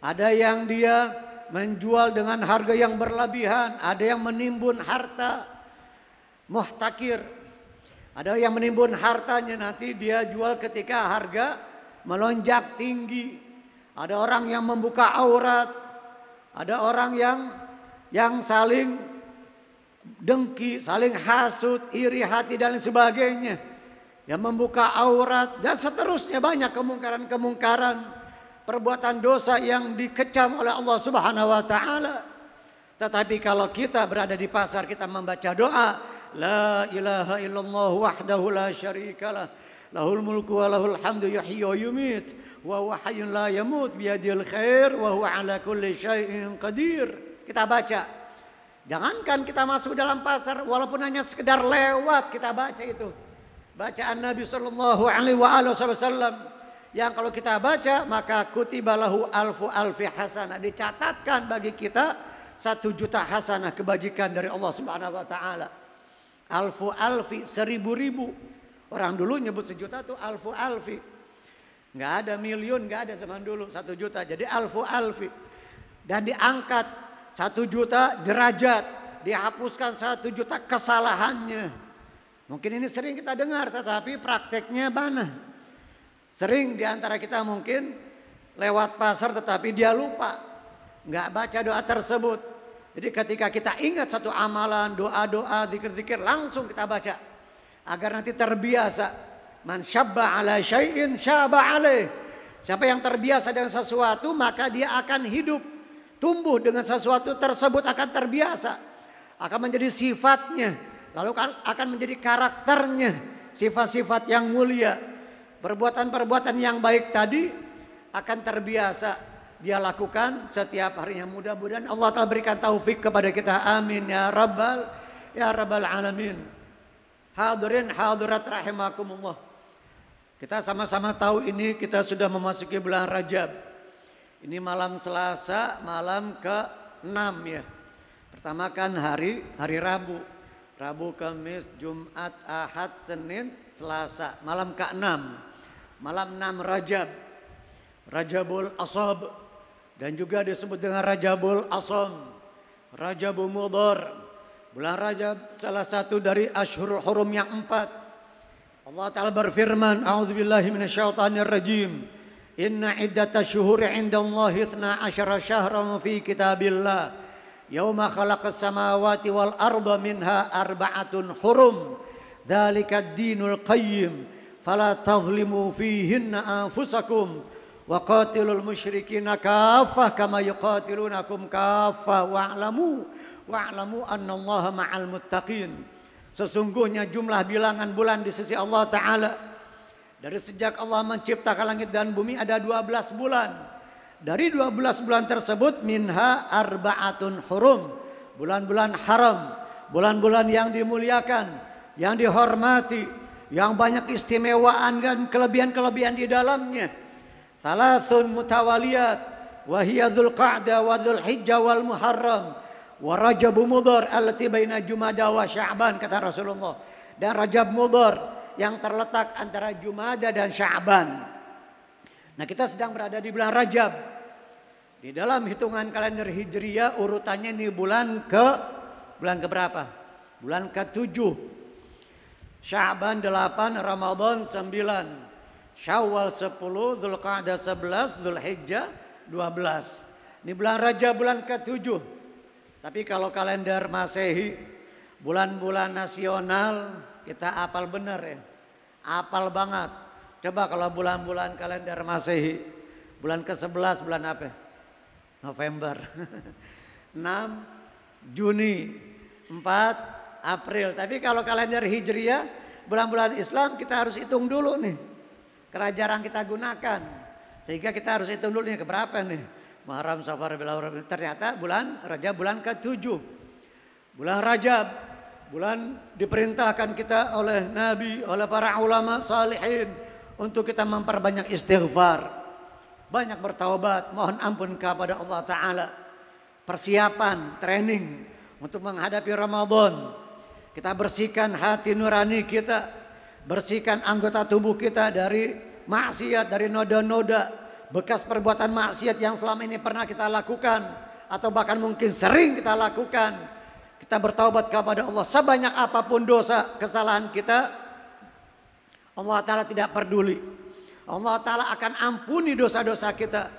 Ada yang dia menjual dengan harga yang berlebihan. Ada yang menimbun harta muhtakir. Ada yang menimbun hartanya, nanti dia jual ketika harga melonjak tinggi. Ada orang yang membuka aurat. Ada orang yang saling dengki, saling hasut, iri hati dan sebagainya. Yang membuka aurat dan seterusnya, banyak kemungkaran-kemungkaran, perbuatan dosa yang dikecam oleh Allah Subhanahu wa taala. Tetapi kalau kita berada di pasar, kita membaca doa, la ilaha illallah wahdahu la syarikalah, lahul mulku wa lahul hamdu yuhyi wa yumit, wa huwa hayyun la yamut biyadil khair wa huwa ala kulli syai'in qadir. Kita baca. Jangankan kita masuk dalam pasar, walaupun hanya sekedar lewat kita baca itu. Bacaan Nabi sallallahu alaihi wasallam yang kalau kita baca maka kutiba lahu alfu alfi hasanah, dicatatkan bagi kita 1.000.000 hasanah kebajikan dari Allah Subhanahu wa taala. Alfu alfi, 1.000.000. Orang dulu nyebut 1 juta tuh alfu alfi. Enggak ada miliun, enggak ada zaman dulu 1 juta. Jadi alfu alfi. Dan diangkat 1 juta derajat, dihapuskan 1 juta kesalahannya. Mungkin ini sering kita dengar, tetapi prakteknya mana? Sering diantara kita mungkin lewat pasar tetapi dia lupa. Nggak baca doa tersebut. Jadi ketika kita ingat satu amalan, doa-doa, zikir-zikir, langsung kita baca. Agar nanti terbiasa. Man syabba ala syai'in syaba alaih. Siapa yang terbiasa dengan sesuatu maka dia akan hidup. Tumbuh dengan sesuatu tersebut, akan terbiasa. Akan menjadi sifatnya. Lalu akan menjadi karakternya. Sifat-sifat yang mulia. Perbuatan-perbuatan yang baik tadi akan terbiasa dia lakukan setiap harinya. Mudah-mudahan Allah Ta'ala berikan taufik kepada kita. Amin ya rabbal alamin. Hadirin hadirat rahimakumullah. Kita sama-sama tahu ini kita sudah memasuki bulan Rajab. Ini malam Selasa, malam ke-6 ya. Pertama kan hari Rabu. Rabu, Kamis, Jumat, Ahad, Senin, Selasa. Malam ke-6. Malam 6 Rajab. Rajabul Ashab. Dan juga disebut dengan Rajabul Asham. Rajabul Mudhar. Bulan Rajab salah satu dari Ashhurul Hurum yang 4. Allah Ta'ala berfirman, A'udzubillahi minasyaitonir rajim. Inna iddatash syuhuri 'indallahi 12 syahran fi kitabillah. Yauma khalaqas samawati wal arda minha arba'atun hurum. Dzalikad dinul qayyim. Fala tazlimu fihinna anfusakum. Wa qatilul musyrikina kaffah kama yuqatilunakum kaffah wa'lamu annallaha ma'al muttaqin. Sesungguhnya jumlah bilangan bulan di sisi Allah Ta'ala dari sejak Allah menciptakan langit dan bumi ada 12 bulan. Dari 12 bulan tersebut minha arba'atun hurum, bulan-bulan haram, bulan-bulan yang dimuliakan, yang dihormati, yang banyak istimewaan dan kelebihan-kelebihan di dalamnya. Salasun mutawaliyat wa hiya Dzulqa'dah wa Dzulhijjah wal Muharram wa Rajab Mudhar allati baina Jumada wa Sya'ban, kata Rasulullah. Dan Rajab Mudhar yang terletak antara Jumada dan Sya'ban. Nah, kita sedang berada di bulan Rajab. Di dalam hitungan kalender Hijriyah urutannya ini bulan keberapa? Bulan ke-7. Sya'ban 8, Ramadan 9. Syawal 10, Dzulqa'dah 11, Dzulhijjah 12. Ini bulan Rajab, bulan ke-7. Tapi kalau kalender Masehi, bulan-bulan nasional kita apal benar ya. Apal banget. Coba kalau bulan-bulan kalender Masehi, bulan ke-11 bulan apa? November. 6 Juni, 4 April. Tapi kalau kalender Hijriyah, bulan-bulan Islam kita harus hitung dulu nih. Kerajaan kita gunakan. Sehingga kita harus hitung dulu nih keberapa nih. Muharram, Safar, Rabiul Awwal. Ternyata bulan Rajab bulan ke-7. Bulan Rajab, bulan diperintahkan kita oleh Nabi, oleh para ulama salihin untuk kita memperbanyak istighfar. Banyak bertaubat, mohon ampun kepada Allah Ta'ala. Persiapan, training untuk menghadapi Ramadan. Kita bersihkan hati nurani kita, bersihkan anggota tubuh kita dari maksiat, dari noda-noda, bekas perbuatan maksiat yang selama ini pernah kita lakukan atau bahkan mungkin sering kita lakukan. Kita bertaubat kepada Allah. Sebanyak apapun dosa kesalahan kita, Allah Ta'ala tidak peduli. Allah Ta'ala akan ampuni dosa-dosa kita.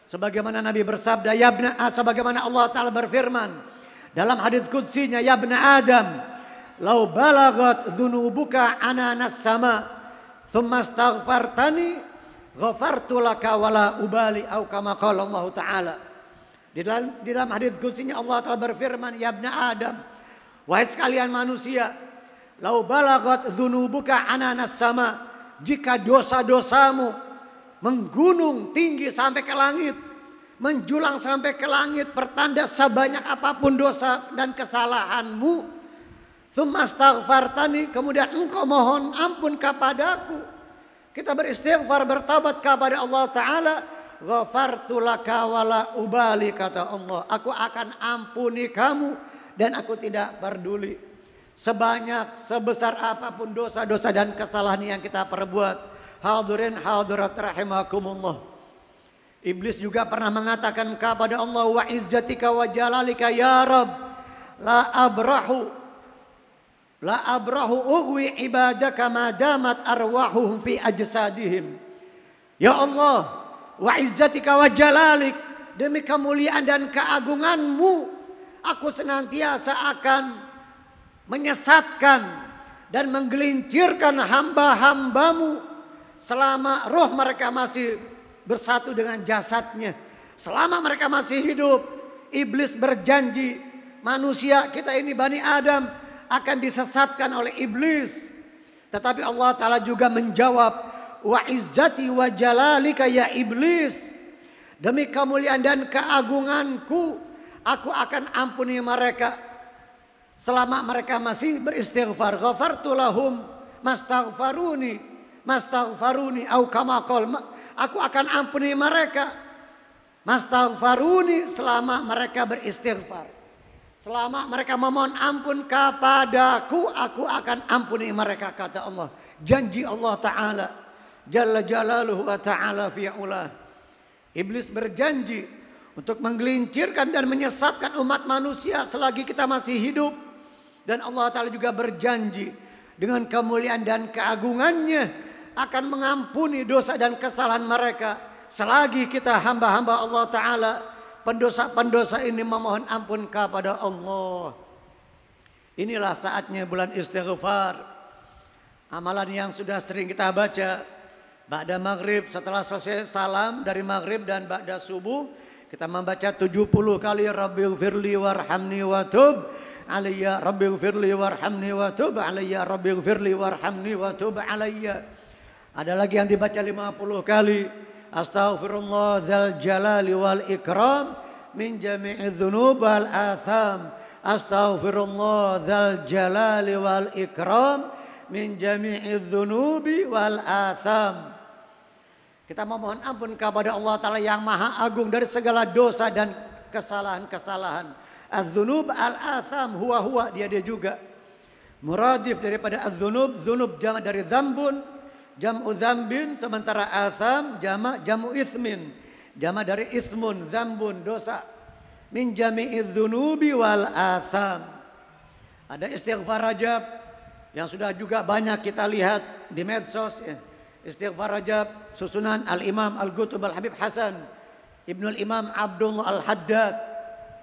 Sebagaimana Nabi bersabda, sebagaimana Allah Ta'ala berfirman dalam hadits qudsinya, ya ibna Adam, lau balagat dzunubuka ananas sama, thumma astaghfartani, ghafartu laka wala ubali, au kama qala Allah Ta'ala. Di dalam hadits qudsinya Allah Ta'ala berfirman, ya ibna Adam, wahai sekalian manusia, lau balagat dzunubuka ananas sama, jika dosa-dosamu menggunung tinggi sampai ke langit, menjulang sampai ke langit, pertanda sebanyak apapun dosa dan kesalahanmu, tsumma astaghfartani, kemudian engkau mohon ampun kepadaku, kita beristighfar, bertaubat kepada Allah Ta'ala, ghafartu laka wala ubali, kata Allah, aku akan ampuni kamu dan aku tidak peduli. Sebanyak, sebesar apapun dosa-dosa dan kesalahan yang kita perbuat. Hadirin hadirat rahimakumullah. Iblis juga pernah mengatakan kepada Allah, wa izzatika wa jalalika ya Rabb, la abrahu ughwi ibadaka ma damat arwahuhum fi ajsadihim. Ya Allah, wa izzatika wa jalalik, demi kemuliaan dan keagunganmu, aku senantiasa akan menyesatkan dan menggelincirkan hamba-hambamu selama roh mereka masih bersatu dengan jasadnya. Selama mereka masih hidup, iblis berjanji manusia kita ini Bani Adam akan disesatkan oleh iblis. Tetapi Allah Ta'ala juga menjawab, wa izzati wa jalalika ya iblis, demi kemuliaan dan keagunganku, aku akan ampuni mereka. selama mereka masih beristighfar. Ghafartu lahum mastaghfaruni au kama qol, aku akan ampuni mereka mastaghfaruni selama mereka beristighfar. Selama mereka memohon ampun kepadaku, aku akan ampuni mereka, kata Allah. Janji Allah Ta'ala Jalla Jalaluhu wa Ta'ala fi'ulah. Iblis berjanji untuk menggelincirkan dan menyesatkan umat manusia selagi kita masih hidup. Dan Allah Ta'ala juga berjanji dengan kemuliaan dan keagungannya akan mengampuni dosa dan kesalahan mereka selagi kita hamba-hamba Allah Ta'ala, pendosa-pendosa ini memohon ampun kepada Allah. Inilah saatnya bulan istighfar. Amalan yang sudah sering kita baca ba'da maghrib, setelah selesai salam dari maghrib dan ba'da subuh, kita membaca 70 kali Rabbighfirli warhamni wa tub alayya, Rabbighfirli warhamni wa tub alayya, Rabbighfirli warhamni wa tub alayya. Ada lagi yang dibaca 50 kali, Astaghfirullah dzal jalali wal ikram min jami'idz dzunub wal atham. Astaghfirullah dzal jalali wal ikram min jami'idz dzunubi wal atham. Kita memohon ampun kepada Allah Ta'ala yang maha agung dari segala dosa dan kesalahan-kesalahan. Az-dzunub al-atham, huwa dia juga. Muradif daripada az-dzunub, dzunub jama' dari dzambun, jam'u dzambin, sementara atham jam'u ismin, jama' dari ismun, dzambun, dosa. Min jami'idz dzunubi wal atham. Ada istighfar Rajab yang sudah juga banyak kita lihat di medsos ya. Istighfar Rajab susunan Al-Imam Al-Qutb Al-Habib Hasan Ibnul Imam Abdullah Al-Haddad,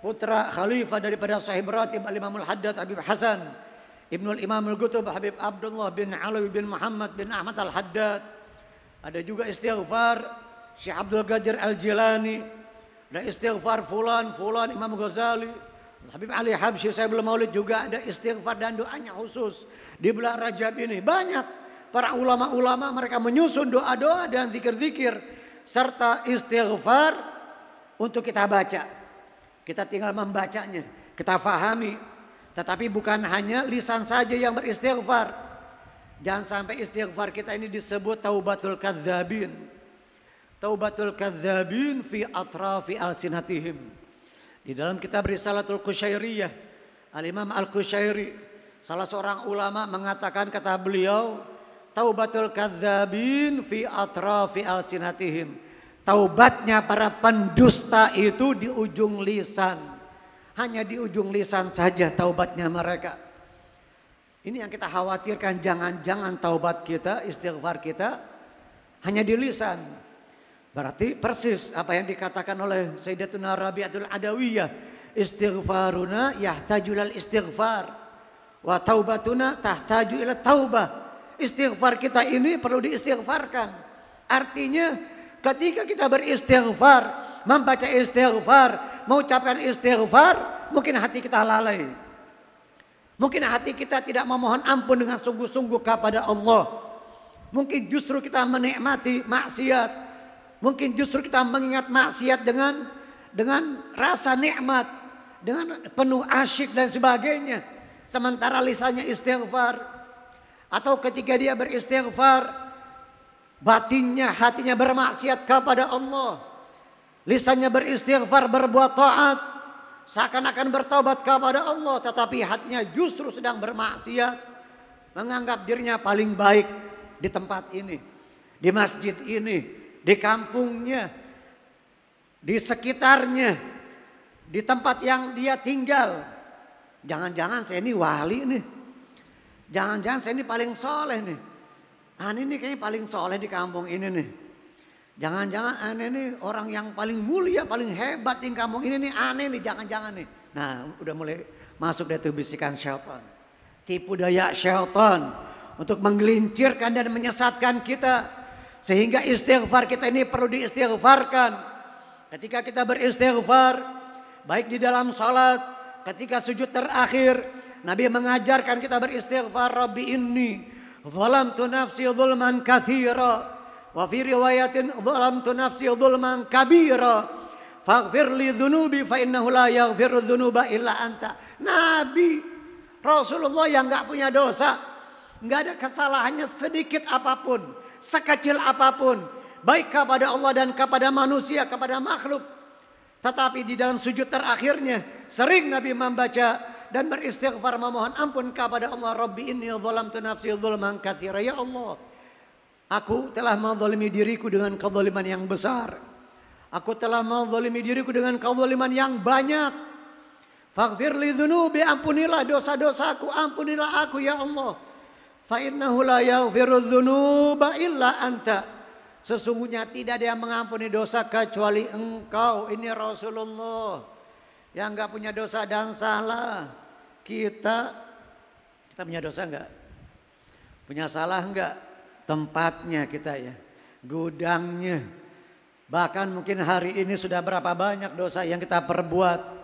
putra khalifah daripada sahib ratib Al-Imam Al-Haddad Habib Hasan Ibnul Imam Al-Qutb Habib Abdullah bin Alawi bin Muhammad bin Ahmad Al-Haddad. Ada juga istighfar Syekh Abdul Qadir Al-Jilani, ada istighfar fulan Imam Ghazali, Habib Ali Habsyi Sayyidul Maulid, juga ada istighfar dan doanya khusus di bulan Rajab ini. Banyak para ulama-ulama mereka menyusun doa-doa dan zikir-zikir serta istighfar untuk kita baca. Kita tinggal membacanya, kita fahami. Tetapi bukan hanya lisan saja yang beristighfar. Jangan sampai istighfar kita ini disebut taubatul kadzabin. Taubatul kadzabin fi atrafi alsinatihim. Di dalam kitab Risalatul Qusyairiyah, Al-Imam Al-Qusyairi, salah seorang ulama mengatakan, kata beliau, taubatul kadzabin fi atrafi alsinatihim. Taubatnya para pendusta itu di ujung lisan. Hanya di ujung lisan saja taubatnya mereka. Ini yang kita khawatirkan, jangan-jangan taubat kita, istighfar kita hanya di lisan. Berarti persis apa yang dikatakan oleh Sayyidatuna Rabi'atul Adawiyah, istighfaruna yahtajul al istighfar wa taubatuna tahtaju ila taubah. Istighfar kita ini perlu diistighfarkan. Artinya ketika kita beristighfar, membaca istighfar, mengucapkan istighfar, mungkin hati kita lalai. Mungkin hati kita tidak memohon ampun dengan sungguh-sungguh kepada Allah. Mungkin justru kita menikmati maksiat. Mungkin justru kita mengingat maksiat dengan rasa nikmat, dengan penuh asyik dan sebagainya. Sementara lisannya istighfar. Atau ketika dia beristighfar, batinnya, hatinya bermaksiat kepada Allah. Lisannya beristighfar, berbuat taat, seakan-akan bertaubat kepada Allah, tetapi hatinya justru sedang bermaksiat, menganggap dirinya paling baik di tempat ini, di masjid ini, di kampungnya, di sekitarnya, di tempat yang dia tinggal. Jangan-jangan saya ini wali nih, jangan-jangan saya ini paling soleh nih, ini kayaknya paling soleh di kampung ini nih. Jangan-jangan aneh nih orang yang paling mulia, paling hebat di kampung ini nih, aneh nih, jangan-jangan nih. Nah, udah mulai masuk dari itu bisikan syaitan. Tipu daya syaitan untuk menggelincirkan dan menyesatkan kita. Sehingga istighfar kita ini perlu diistighfarkan. Ketika kita beristighfar, baik di dalam salat, ketika sujud terakhir, Nabi mengajarkan kita beristighfar, Rabbi inni zalamtu nafsi zulman katsira. Wa fi riwayatin zalamtu nafsi zulman kabira faghfir li dzunubi fa innahu la yaghfiru dzunuba illa anta. Nabi Rasulullah yang nggak punya dosa, nggak ada kesalahannya sedikit apapun, sekecil apapun, baik kepada Allah dan kepada manusia, kepada makhluk. Tetapi di dalam sujud terakhirnya sering Nabi membaca dan beristighfar memohon ampun kepada Allah. Rabbi inni zalamtu nafsi zulman katsira. Ya Allah, aku telah menzalimi diriku dengan kezaliman yang besar. Aku telah menzalimi diriku dengan kezaliman yang banyak. Faghfir li dzunubi, ampunilah dosa-dosaku, ampunilah aku ya Allah. Fa innahu la yaghfiru dzunuba illa anta. Sesungguhnya tidak ada yang mengampuni dosa kecuali Engkau. Ini Rasulullah yang enggak punya dosa dan salah. Kita punya dosa enggak? Punya salah enggak? Tempatnya kita ya, gudangnya. Bahkan mungkin hari ini sudah berapa banyak dosa yang kita perbuat.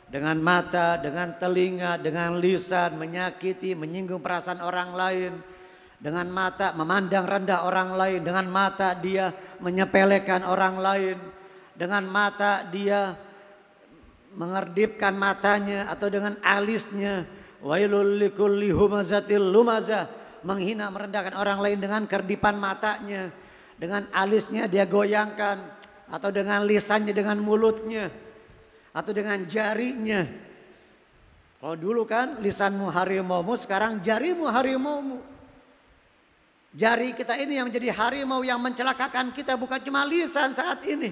Dengan mata, dengan telinga, dengan lisan, menyakiti, menyinggung perasaan orang lain. Dengan mata memandang rendah orang lain. Dengan mata dia menyepelekan orang lain. Dengan mata dia mengerdipkan matanya atau dengan alisnya. Wailul likulli humazatil lumazah. Menghina, merendahkan orang lain dengan kerdipan matanya. Dengan alisnya dia goyangkan. Atau dengan lisannya, dengan mulutnya. Atau dengan jarinya. Kalau dulu kan lisanmu harimaumu, sekarang jarimu harimaumu. Jari kita ini yang menjadi harimau yang mencelakakan kita, bukan cuma lisan saat ini.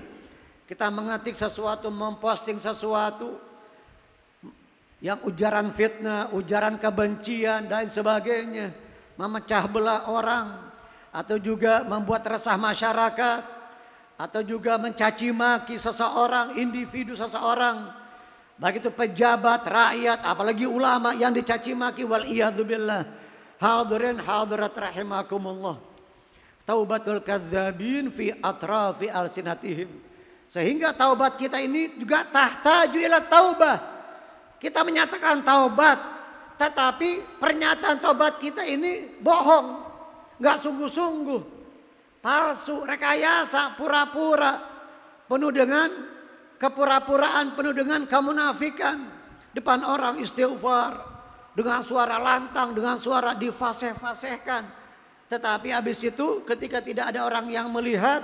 Kita mengetik sesuatu, memposting sesuatu yang ujaran fitnah, ujaran kebencian dan sebagainya, memecah belah orang, atau juga membuat resah masyarakat, atau juga mencaci maki seseorang, individu seseorang, baik itu pejabat, rakyat, apalagi ulama yang dicaci maki. Wal iyadzubillah. Hadirin hadirat rahimakumullah. Taubatul kadzabin fi atrafi alsinatihim. Sehingga taubat kita ini juga tahtaju ila taubah. Kita menyatakan taubat, tetapi pernyataan taubat kita ini bohong, nggak sungguh-sungguh. Palsu, rekayasa, pura-pura, penuh dengan kepura-puraan, penuh dengan kemunafikan. Depan orang istighfar dengan suara lantang, dengan suara difasih-fasihkan. Tetapi habis itu ketika tidak ada orang yang melihat,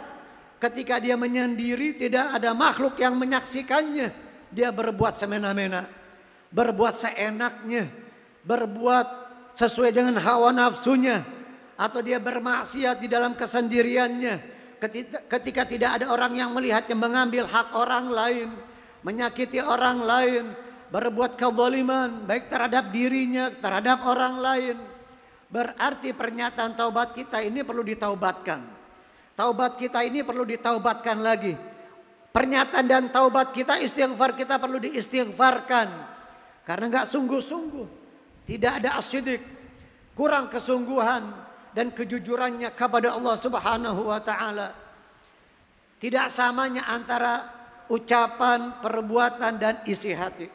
ketika dia menyendiri, tidak ada makhluk yang menyaksikannya, dia berbuat semena-mena, berbuat seenaknya, berbuat sesuai dengan hawa nafsunya. Atau dia bermaksiat di dalam kesendiriannya. Ketika tidak ada orang yang melihatnya, mengambil hak orang lain, menyakiti orang lain, berbuat kezaliman baik terhadap dirinya, terhadap orang lain. Berarti pernyataan taubat kita ini perlu ditaubatkan. Taubat kita ini perlu ditaubatkan lagi. Pernyataan dan taubat kita, istighfar kita perlu diistighfarkan. Karena enggak sungguh-sungguh, tidak ada asyidik, kurang kesungguhan dan kejujurannya kepada Allah Subhanahu wa taala. Tidak samanya antara ucapan, perbuatan dan isi hati.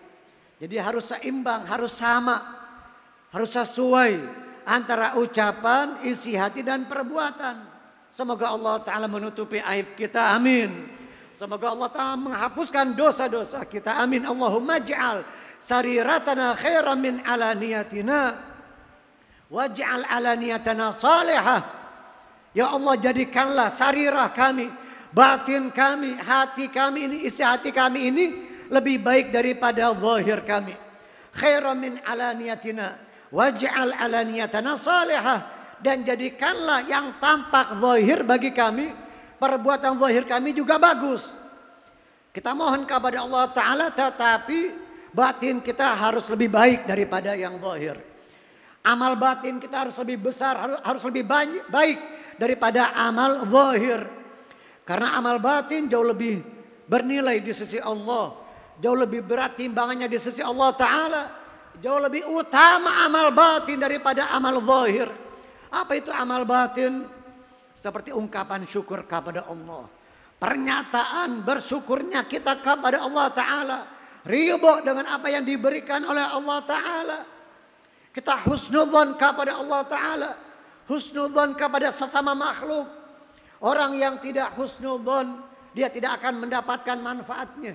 Jadi harus seimbang, harus sama, harus sesuai antara ucapan, isi hati dan perbuatan. Semoga Allah taala menutupi aib kita, amin. Semoga Allah taala menghapuskan dosa-dosa kita, amin. Allahumma ij'al sariratana khairan min alaniyatina. Waj'al alaniyatana salihah. Ya Allah, jadikanlah sarirah kami, batin kami, hati kami ini, isi hati kami ini lebih baik daripada zahir kami. Khairan min alaniyatina. Waj'al alaniyatana salihah. Dan jadikanlah yang tampak zahir bagi kami, perbuatan zahir kami juga bagus. Kita mohon kepada Allah Ta'ala, tetapi batin kita harus lebih baik daripada yang zahir. Amal batin kita harus lebih besar, harus lebih baik daripada amal zahir. Karena amal batin jauh lebih bernilai di sisi Allah. Jauh lebih berat timbangannya di sisi Allah Ta'ala. Jauh lebih utama amal batin daripada amal zahir. Apa itu amal batin? Seperti ungkapan syukur kepada Allah. Pernyataan bersyukurnya kita kepada Allah Ta'ala. Ridho dengan apa yang diberikan oleh Allah Ta'ala. Kita husnudzon kepada Allah Ta'ala. Husnudzon kepada sesama makhluk. Orang yang tidak husnudzon, dia tidak akan mendapatkan manfaatnya.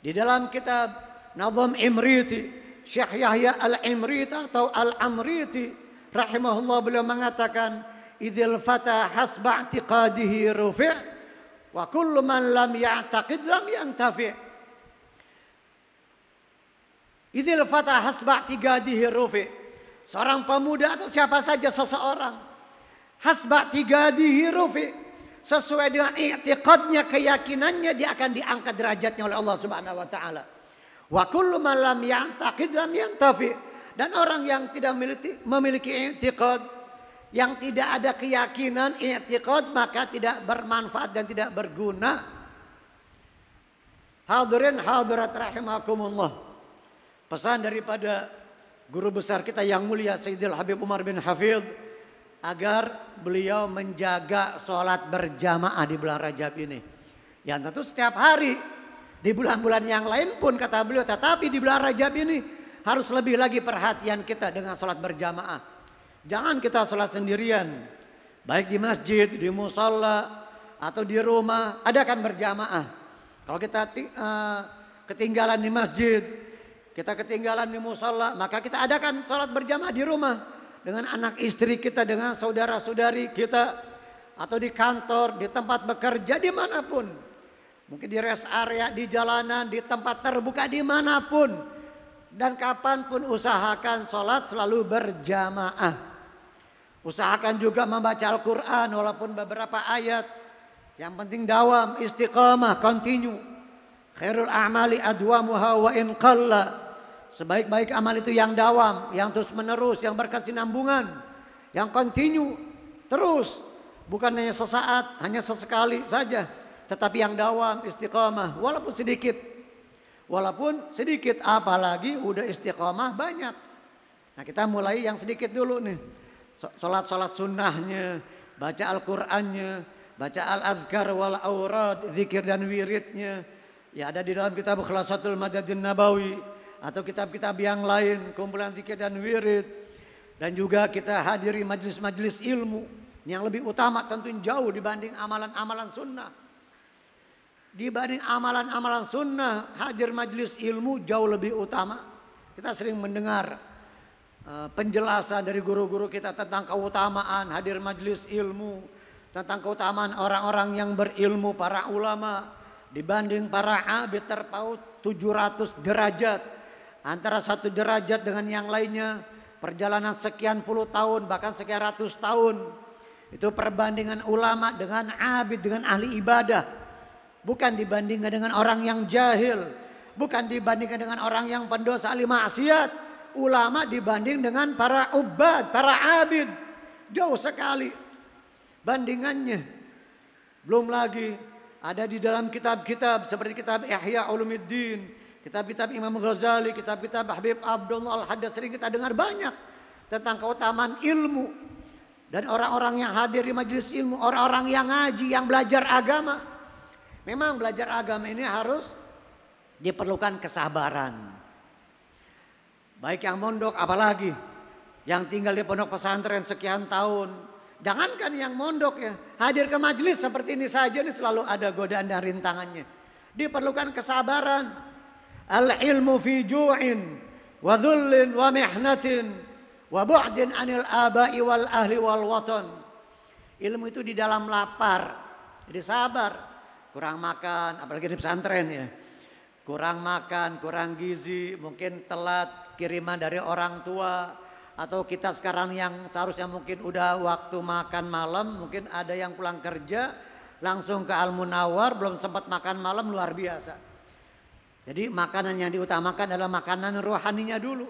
Di dalam kitab Nazm Imriti Syekh Yahya Al-Imriti atau Al-Amriti rahimahullah, beliau mengatakan, idzil fata hasba i'tiqadihi rufi' wa kullu man lam ya'taqid lam yantafi'. Idzil fata hasba i'tiqadihi rufi'. Seorang pemuda atau siapa saja seseorang, hasba i'tiqadihi rufi', sesuai dengan i'tiqadnya, keyakinannya, dia akan diangkat derajatnya oleh Allah Subhanahu wa taala. Wa kullu man lam ya'taqid lam yantafi'. Dan orang yang tidak memiliki i'tiqad, yang tidak ada keyakinan i'tiqad, maka tidak bermanfaat dan tidak berguna. Hadirin hadirat rahimakumullah. Pesan daripada guru besar kita yang mulia Sayyidil Habib Umar bin Hafidh agar beliau menjaga sholat berjamaah di bulan Rajab ini. Yang tentu setiap hari, di bulan-bulan yang lain pun kata beliau, tetapi di bulan Rajab ini harus lebih lagi perhatian kita dengan sholat berjamaah. Jangan kita sholat sendirian, baik di masjid, di musalla, atau di rumah, adakan berjamaah. Kalau kita ketinggalan di masjid, kita ketinggalan di musalla, maka kita adakan sholat berjamaah di rumah. Dengan anak istri kita, dengan saudara-saudari kita, atau di kantor, di tempat bekerja, dimanapun. Mungkin di rest area, di jalanan, di tempat terbuka, dimanapun. Dan kapanpun usahakan sholat selalu berjamaah. Usahakan juga membaca Al-Quran walaupun beberapa ayat. Yang penting dawam, istiqamah, continue. Khairul a'mali adwamuha wa in qalla. Sebaik-baik amal itu yang dawam, yang terus menerus, yang berkesinambungan, yang continue, terus. Bukan hanya sesaat, hanya sesekali saja. Tetapi yang dawam, istiqamah, walaupun sedikit. Walaupun sedikit, apalagi udah istiqamah banyak. Nah, kita mulai yang sedikit dulu nih. Sholat-sholat sunnahnya, baca Al-Qur'annya, baca Al-Adhkar wal Aurad, zikir dan wiridnya. Ya ada di dalam kitab Khulasatul Madadin Nabawi atau kitab-kitab yang lain, kumpulan zikir dan wirid. Dan juga kita hadiri majelis-majelis ilmu yang lebih utama tentu jauh dibanding amalan-amalan sunnah. Dibanding amalan-amalan sunnah, hadir majelis ilmu jauh lebih utama. Kita sering mendengar penjelasan dari guru-guru kita tentang keutamaan hadir majelis ilmu, tentang keutamaan orang-orang yang berilmu, para ulama, dibanding para abid terpaut 700 derajat. Antara satu derajat dengan yang lainnya perjalanan sekian puluh tahun, bahkan sekian ratus tahun. Itu perbandingan ulama dengan abid, dengan ahli ibadah. Bukan dibandingkan dengan orang yang jahil. Bukan dibandingkan dengan orang yang pendosa ahli maksiat. Ulama dibanding dengan para ubad, para abid. Jauh sekali bandingannya. Belum lagi ada di dalam kitab-kitab seperti kitab Ihya Ulumuddin, kitab-kitab Imam Ghazali, kitab-kitab Habib Abdullah Al-Haddad, sering kita dengar banyak tentang keutamaan ilmu. Dan orang-orang yang hadir di majelis ilmu, orang-orang yang ngaji, yang belajar agama. Memang belajar agama ini harus diperlukan kesabaran. Baik yang mondok, apalagi yang tinggal di pondok pesantren sekian tahun. Jangankan yang mondok ya, hadir ke majelis seperti ini saja ini selalu ada godaan dan rintangannya. Diperlukan kesabaran. Al-ilmu fi ju'in wa dhullin wa mihnatin wa bu'din anil abai wal ahli wal watan. Ilmu itu di dalam lapar. Jadi sabar. Kurang makan, apalagi di pesantren ya. Kurang makan, kurang gizi, mungkin telat kiriman dari orang tua. Atau kita sekarang yang seharusnya mungkin udah waktu makan malam, mungkin ada yang pulang kerja langsung ke Al-Munawwar, belum sempat makan malam, luar biasa. Jadi makanan yang diutamakan adalah makanan rohaninya dulu.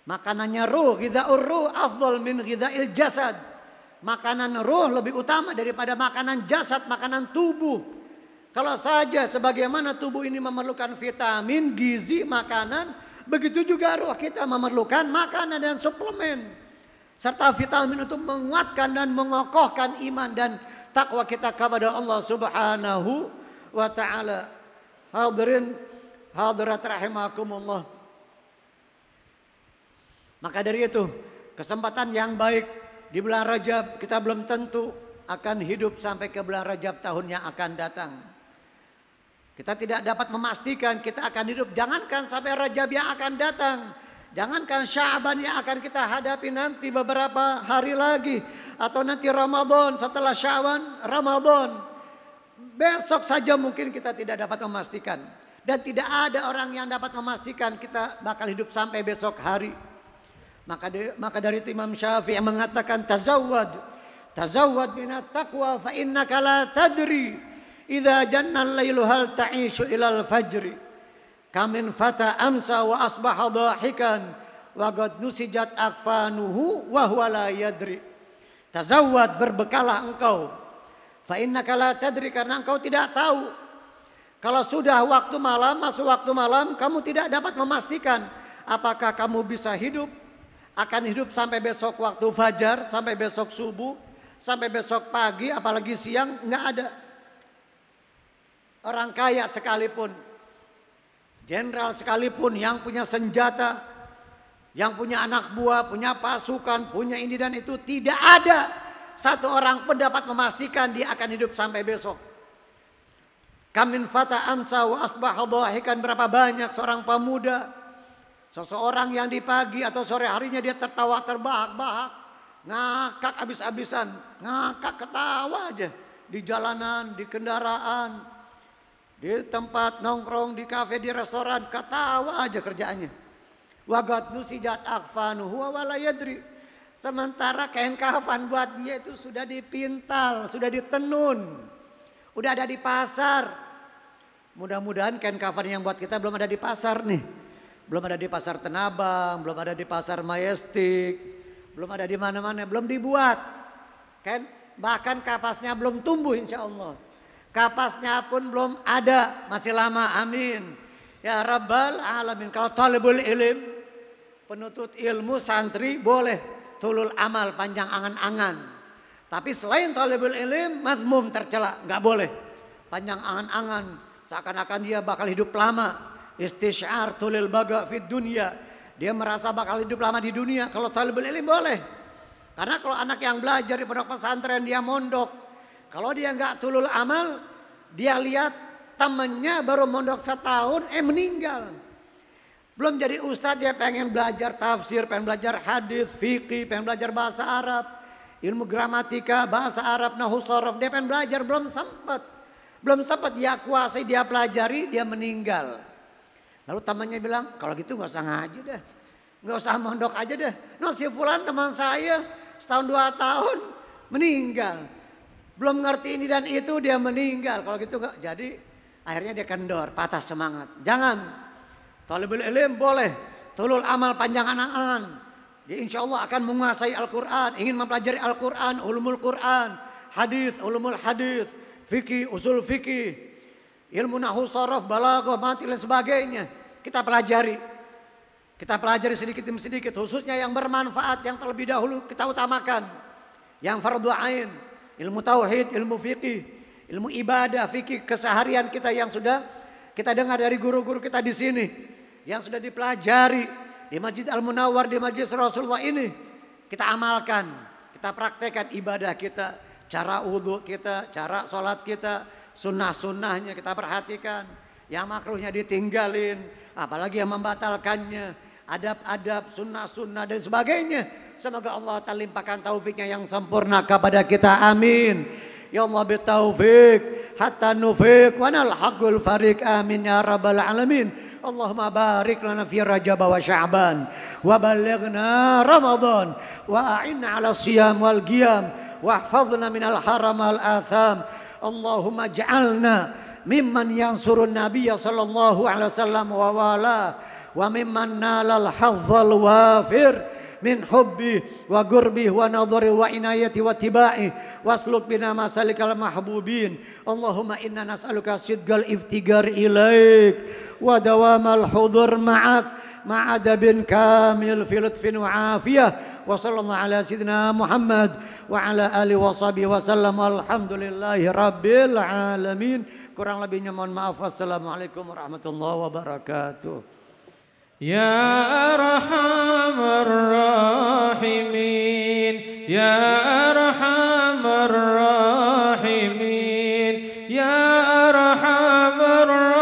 Makanannya ruh, ghidha'ur ruh afdal min ghidha'il jasad. Makanan ruh lebih utama daripada makanan jasad, makanan tubuh. Kalau saja sebagaimana tubuh ini memerlukan vitamin, gizi, makanan, begitu juga roh kita memerlukan makanan dan suplemen. Serta vitamin untuk menguatkan dan mengokohkan iman dan takwa kita kepada Allah Subhanahu wa ta'ala. Hadirin hadirat rahimakumullah. Maka dari itu, kesempatan yang baik di bulan Rajab, kita belum tentu akan hidup sampai ke bulan Rajab tahun yang akan datang. Kita tidak dapat memastikan kita akan hidup. Jangankan sampai Rajab yang akan datang. Jangankan Sya'ban yang akan kita hadapi nanti beberapa hari lagi. Atau nanti Ramadan, setelah Sya'ban, Ramadan. Besok saja mungkin kita tidak dapat memastikan. Dan tidak ada orang yang dapat memastikan kita bakal hidup sampai besok hari. Maka dari itu Imam Syafi'i mengatakan tazawwad. Tazawwad minat taqwa fa innaka la tadri. Idza janna al-lailu hal ta'ishu ilal fajri. Kamin fata amsa wa asbaha dhahikan. Wa qad nusijat akfanuhu wa huwa la yadri. Tazawwad, berbekalah engkau. Fa innaka la tadri, karena engkau tidak tahu. Kalau sudah waktu malam, masuk waktu malam, kamu tidak dapat memastikan apakah kamu bisa hidup, akan hidup sampai besok waktu fajar, sampai besok subuh, sampai besok pagi, apalagi siang, nggak ada. Orang kaya sekalipun, jenderal sekalipun yang punya senjata, yang punya anak buah, punya pasukan, punya ini dan itu, tidak ada satu orang pun dapat memastikan dia akan hidup sampai besok. Kamin fata amsa wa asbaha dhahikan, berapa banyak seorang pemuda, seseorang yang di pagi atau sore harinya dia tertawa terbahak-bahak, ngakak habis-habisan, ngakak ketawa aja di jalanan, di kendaraan, di tempat nongkrong, di kafe, di restoran, ketawa aja kerjaannya. Wagat nusijat akfanuhu wa la yadri. Sementara kain kafan buat dia itu sudah dipintal, sudah ditenun. Udah ada di pasar. Mudah-mudahan kain kafan yang buat kita belum ada di pasar nih. Belum ada di pasar Tenabang, belum ada di pasar Majestic, belum ada di mana-mana, belum dibuat. Kan bahkan kapasnya belum tumbuh insya Allah. Kapasnya pun belum ada, masih lama, amin. Ya Rabbal Alamin. Kalau talibul ilm, penuntut ilmu, santri boleh tulul amal, panjang angan-angan. Tapi selain talibul ilm, mazmum, tercela, nggak boleh. Panjang angan-angan, seakan-akan dia bakal hidup lama. Istisyar tulil baga fid dunya. Dia merasa bakal hidup lama di dunia. Kalau talibul ilm boleh. Karena kalau anak yang belajar di pondok pesantren, dia mondok. Kalau dia nggak tulul amal, dia lihat temennya baru mondok setahun, meninggal. Belum jadi ustadz, dia pengen belajar tafsir, pengen belajar hadis, fikih, pengen belajar bahasa Arab. Ilmu gramatika, bahasa Arab, nahwu sharaf, dia pengen belajar, belum sempat. Belum sempat dia kuasai, dia pelajari, dia meninggal. Lalu temannya bilang, kalau gitu gak usah ngaji deh. Gak usah mondok aja deh. No, si fulan teman saya, setahun 2 tahun, meninggal. Belum ngerti ini dan itu, dia meninggal. Kalau gitu gak, jadi akhirnya dia kendor, patah semangat. Jangan, talibul ilm boleh, tulul amal, panjang angan-angan. Dia insya Allah akan menguasai Al-Quran, ingin mempelajari Al-Quran, ulumul Quran, hadis, ulumul hadis, fikih, usul fikih, ilmu nahwu sharaf, balaghah, mantiq dan sebagainya. Kita pelajari. Kita pelajari sedikit demi sedikit, khususnya yang bermanfaat, yang terlebih dahulu kita utamakan. Yang fardu ain, ilmu tauhid, ilmu fikih, ilmu ibadah, fikih keseharian kita yang sudah kita dengar dari guru-guru kita di sini, yang sudah dipelajari di Masjid Al-Munawwar, di Masjid Rasulullah ini, kita amalkan, kita praktekkan ibadah kita, cara wudhu kita, cara sholat kita, sunnah-sunnahnya kita perhatikan, yang makruhnya ditinggalin, apalagi yang membatalkannya, adab-adab, sunnah-sunnah dan sebagainya. Semoga Allah Ta'ala limpahkan taufiknya yang sempurna kepada kita, amin. Ya Allah bitaufik hatta nufik wa nalhaqul fariq, amin ya rabbal alamin. Allahumma barik lana fi Rajab wa Sya'ban wa balighna Ramadan wa a'inna 'ala siyam wal qiyam wa ihfazna minal haram wal atham. Allahumma ij'alna mimman yansurun nabiyya sallallahu alaihi wasallam wa wala wa mimman nalal hazzal wafir min hubbi wa gurbi wa nadhari wa inayati wa tibai wasluk bina masalikal mahbubin. Allahumma inna nas'aluka sidqal iftigar ilaik wa dawamal hudur ma'ak ma'adabin kamil fi lutfin wa afiyah wa sallallahu ala sayyidina Muhammad wa ala alihi wa sahbihi wa sallam. Alhamdulillahi rabbil alamin. Kurang lebihnya mohon maaf. Wassalamualaikum warahmatullahi wabarakatuh. Ya Arhamar Rahimin, Ya Arhamar Rahimin, Ya Arhamar Rahimin.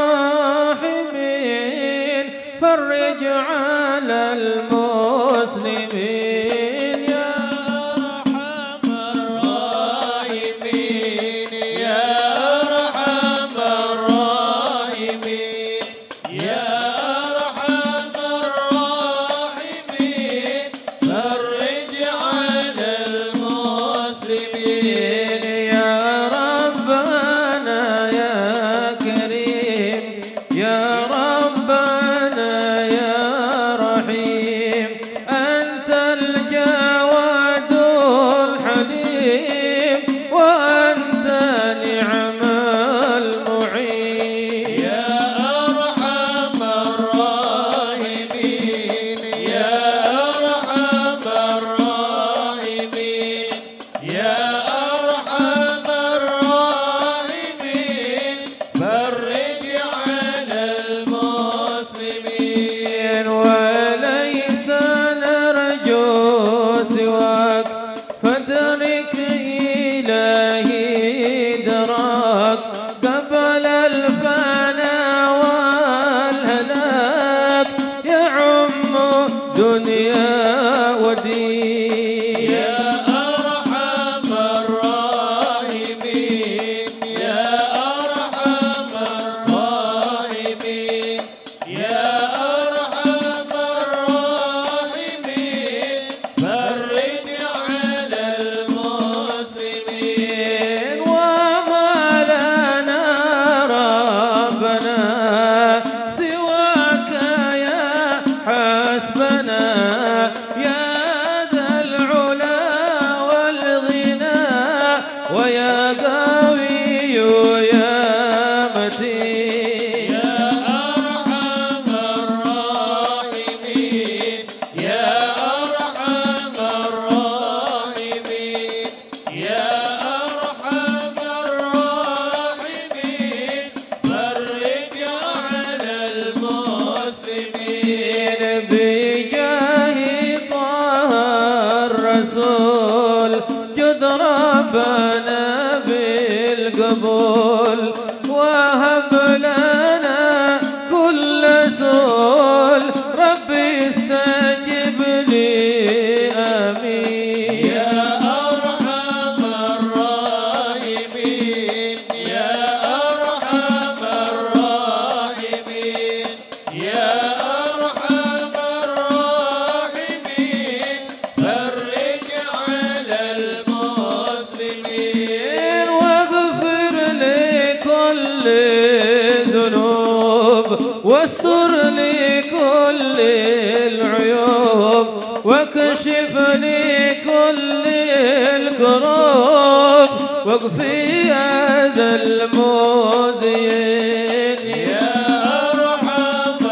يا قوي يا متين يا أرحم الراحمين يا أرحم الراحمين يا أرحم الراحمين فرج على المسلمين بجاه طه الرسول جد ربنا بالقبول وهب لنا كل سؤال ربي استجب لي آمين يا أرحم الراحمين يا أرحم الراحمين يا أرحم الراحمين فرج على المسلمين واغفر لكل ذنوب واستر لكل العيوب واكشف لكل الكروب واكفي أذى المؤذين يا أرحم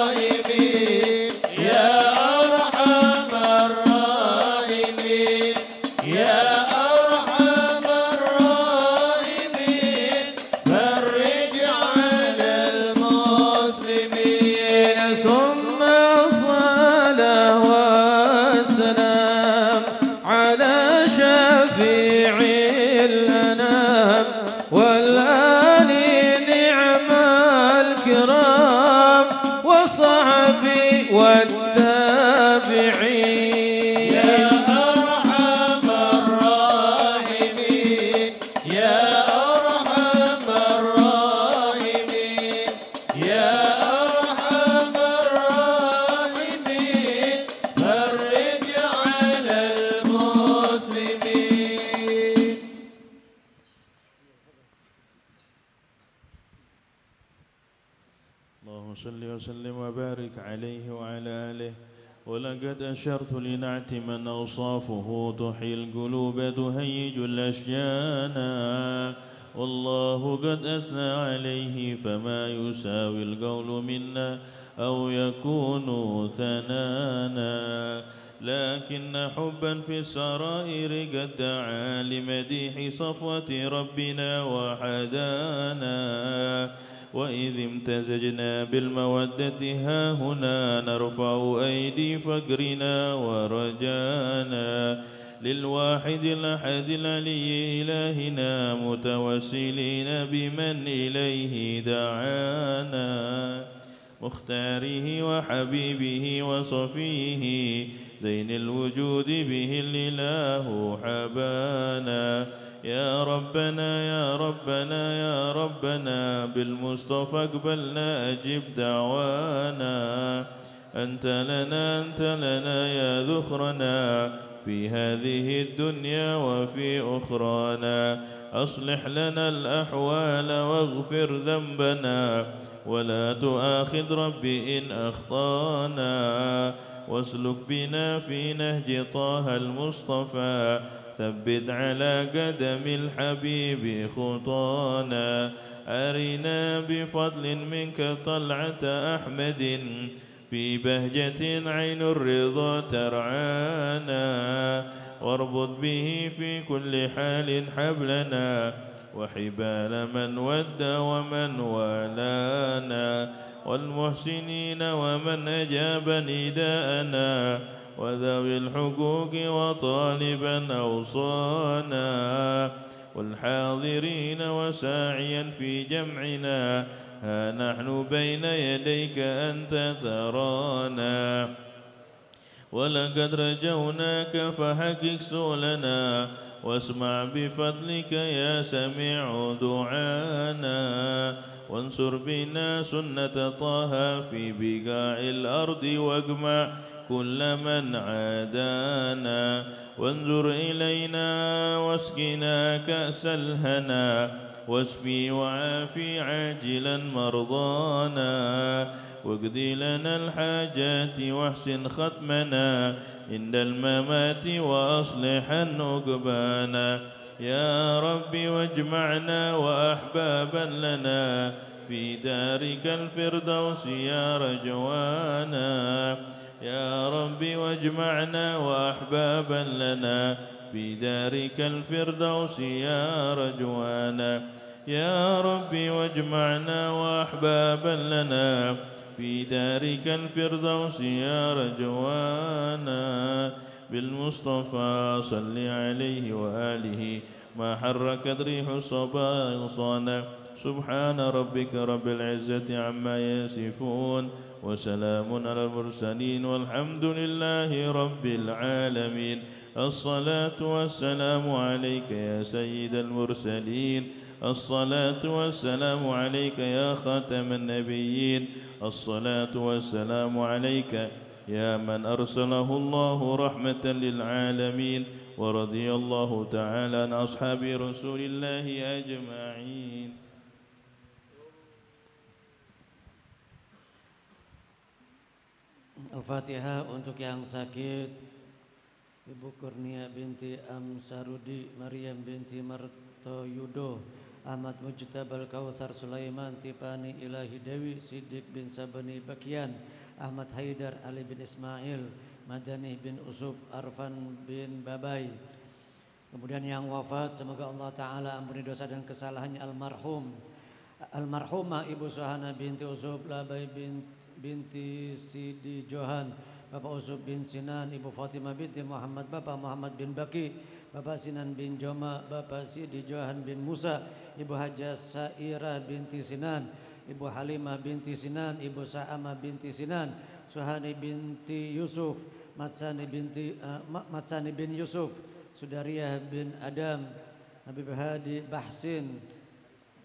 الراحمين يا أرحم الراحمين يا أرحم الراحمين فرج على المسلمين ثم الصلاة والسلام على شفيع الأنام والآل نعم الكرام وصحبي والتابعين يا أرحم الراحمين يا أرحم الراحمين يا أرحم الراحمين فرج على المسلمين اللهم صل وسلم وبارك عليه وعلى آله ولقد أشرت لنعت من أوصافه تحيي القلوب تهيج الأشجان والله قد أثنى عليه فما يساوي القول منا أو يكون ثنانا لكن حبا في السرائر قد دعا لمديح صفوة ربنا وحدانا وإذ امتزجنا بالمودة ها هنا نرفع أيدي فقرنا ورجانا للواحد الأحد العلي إلهنا متوسلين بمن إليه دعانا مختاره وحبيبه وصفيه دين الوجود به الإله حبانا يا ربنا يا ربنا يا ربنا بالمصطفى اقبلنا أجب دعوانا أنت لنا يا ذخرنا في هذه الدنيا وفي أخرانا أصلح لنا الأحوال واغفر ذنبنا ولا تؤاخذ ربي إن أخطانا واسلك بنا في نهج طه المصطفى ثبت على قدم الحبيب خطانا أرنا بفضل منك طلعة أحمد في بهجة عين الرضا ترعانا واربط به في كل حال حبلنا وحبال من ود ومن والانا والمحسنين ومن أجاب نداءنا وذوي الحقوق وطالبا أوصانا والحاضرين وساعيا في جمعنا ها نحن بين يديك أنت ترانا ولقد رجوناك فحقق سؤلنا واسمع بفضلك يا سميع دعانا وانصر بنا سنة طه في بقاع الأرض واجمع كل من عادانا وانظر إلينا واسقنا كأس الهنا واشفي وعافي عاجلا مرضانا واقضي لنا الحاجات واحسن ختمنا عند الممات وأصلح عقبانا يا ربي واجمعنا وأحبابا لنا في دارك الفردوس يا رجوانا يا ربي واجمعنا وأحبابا لنا في دارك الفردوس يا رجوانا يا ربي واجمعنا وأحبابا لنا في دارك الفردوس يا رجوانا بالمصطفى صل عليه وآله ما حركت ريح الصبا غصانا سبحان ربك رب العزة عما يصفون وسلام على المرسلين والحمد لله رب العالمين الصلاة والسلام عليك يا سيد المرسلين الصلاة والسلام عليك يا خاتم النبيين الصلاة والسلام عليك يا من أرسله الله رحمة للعالمين ورضي الله تعالى عن أصحاب رسول الله أجمعين. Al-Fatihah untuk yang sakit, Ibu Kurnia binti Amsarudi, Maryam binti Martoyudo, Ahmad Mujtabal Kautsar Sulaiman Tipani Ilahi Dewi Siddiq bin Sabani Bakian, Ahmad Haidar Ali bin Ismail, Madani bin Usub, Arfan bin Babai. Kemudian yang wafat, semoga Allah Ta'ala ampuni dosa dan kesalahannya. Almarhumah Ibu Suhana binti Usub, Labai binti Sidi Johan, Bapak Usub bin Sinan, Ibu Fatimah binti Muhammad, Bapak Muhammad bin Baki, Bapak Sinan bin Joma, Bapak Sidi Johan bin Musa, Ibu Hajah Sairah binti Sinan, Ibu Halimah binti Sinan, Ibu Sa'amah binti Sinan, Suhani binti Yusuf, Matsani bin Yusuf, Sudariyah bin Adam, Habib Hadi Bahsin,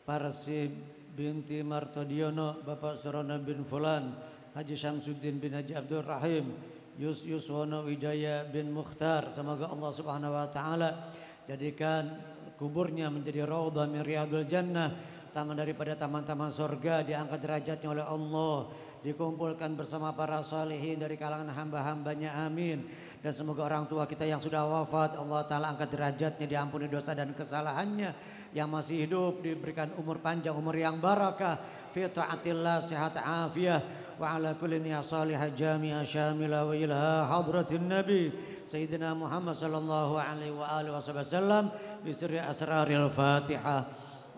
Parsi binti Martodiono, Bapak Surona bin Fulan, Haji Syamsuddin bin Haji Abdul Rahim, Yuswono Wijaya bin Mukhtar. Semoga Allah Subhanahu wa taala jadikan kuburnya menjadi raudhah min riyadul jannah, taman daripada taman-taman surga, diangkat derajatnya oleh Allah, dikumpulkan bersama para salihin dari kalangan hamba-hambanya, amin. Dan semoga orang tua kita yang sudah wafat Allah Ta'ala angkat derajatnya, diampuni dosa dan kesalahannya. Yang masih hidup diberikan umur panjang, umur yang barakah, fi ta'atillah, sehat afiah, wa ala kulli niyah salihah jami'ah syamilah wa ilaha hadratin nabi Sayyidina Muhammad sallallahu alaihi wa alihi wasallam bi sirri asraril Fatihah.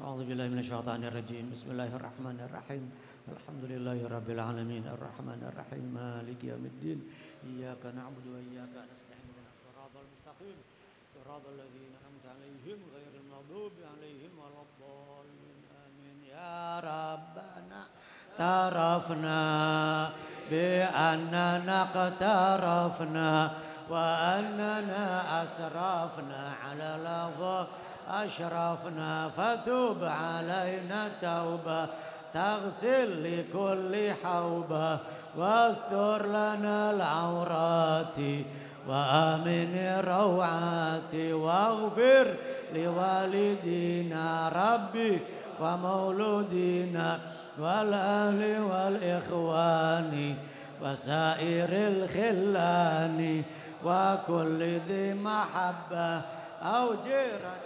A'udzubillahi minasyaitonir rajim. Bismillahirrahmanirrahim. Alhamdulillahirabbil alamin arrahmanir rahim maliki yaumiddin iyyaka na'budu wa iyyaka nasta'in shiratal mustaqim shiratal ladzina an'amta 'alaihim ghairil maghdubi 'alaihim waladdallin amin. Ya Rabbana tarafna bi annana qatarafna wa annana asrafna 'ala ladha ashrafna fatub 'alaina taubah تغسل لكل حوبة واستر لنا العورات وآمن الروعات واغفر لوالدينا ربي ومولودينا والأهل والإخوان وسائر الخلان وكل ذي محبة أو جيرة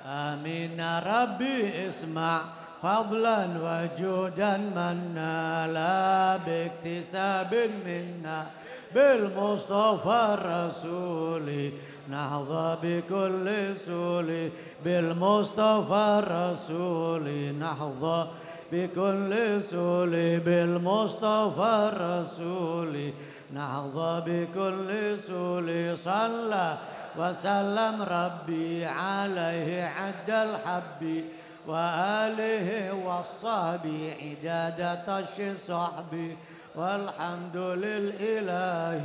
آمين ربي اسمع فضلا وجودا منا لا باكتساب منا بالمصطفى الرسول نحظى بكل سول بالمصطفى الرسول نحظى بكل سول بالمصطفى الرسول نحظى بكل سول صلى وسلم ربي عليه عد الحب وآله والصحب عداد الصحب والحمد للإله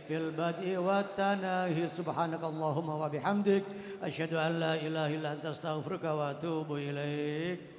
في البدء والتناهي سبحانك اللهم وبحمدك أشهد أن لا إله إلا أنت أستغفرك وأتوب إليك.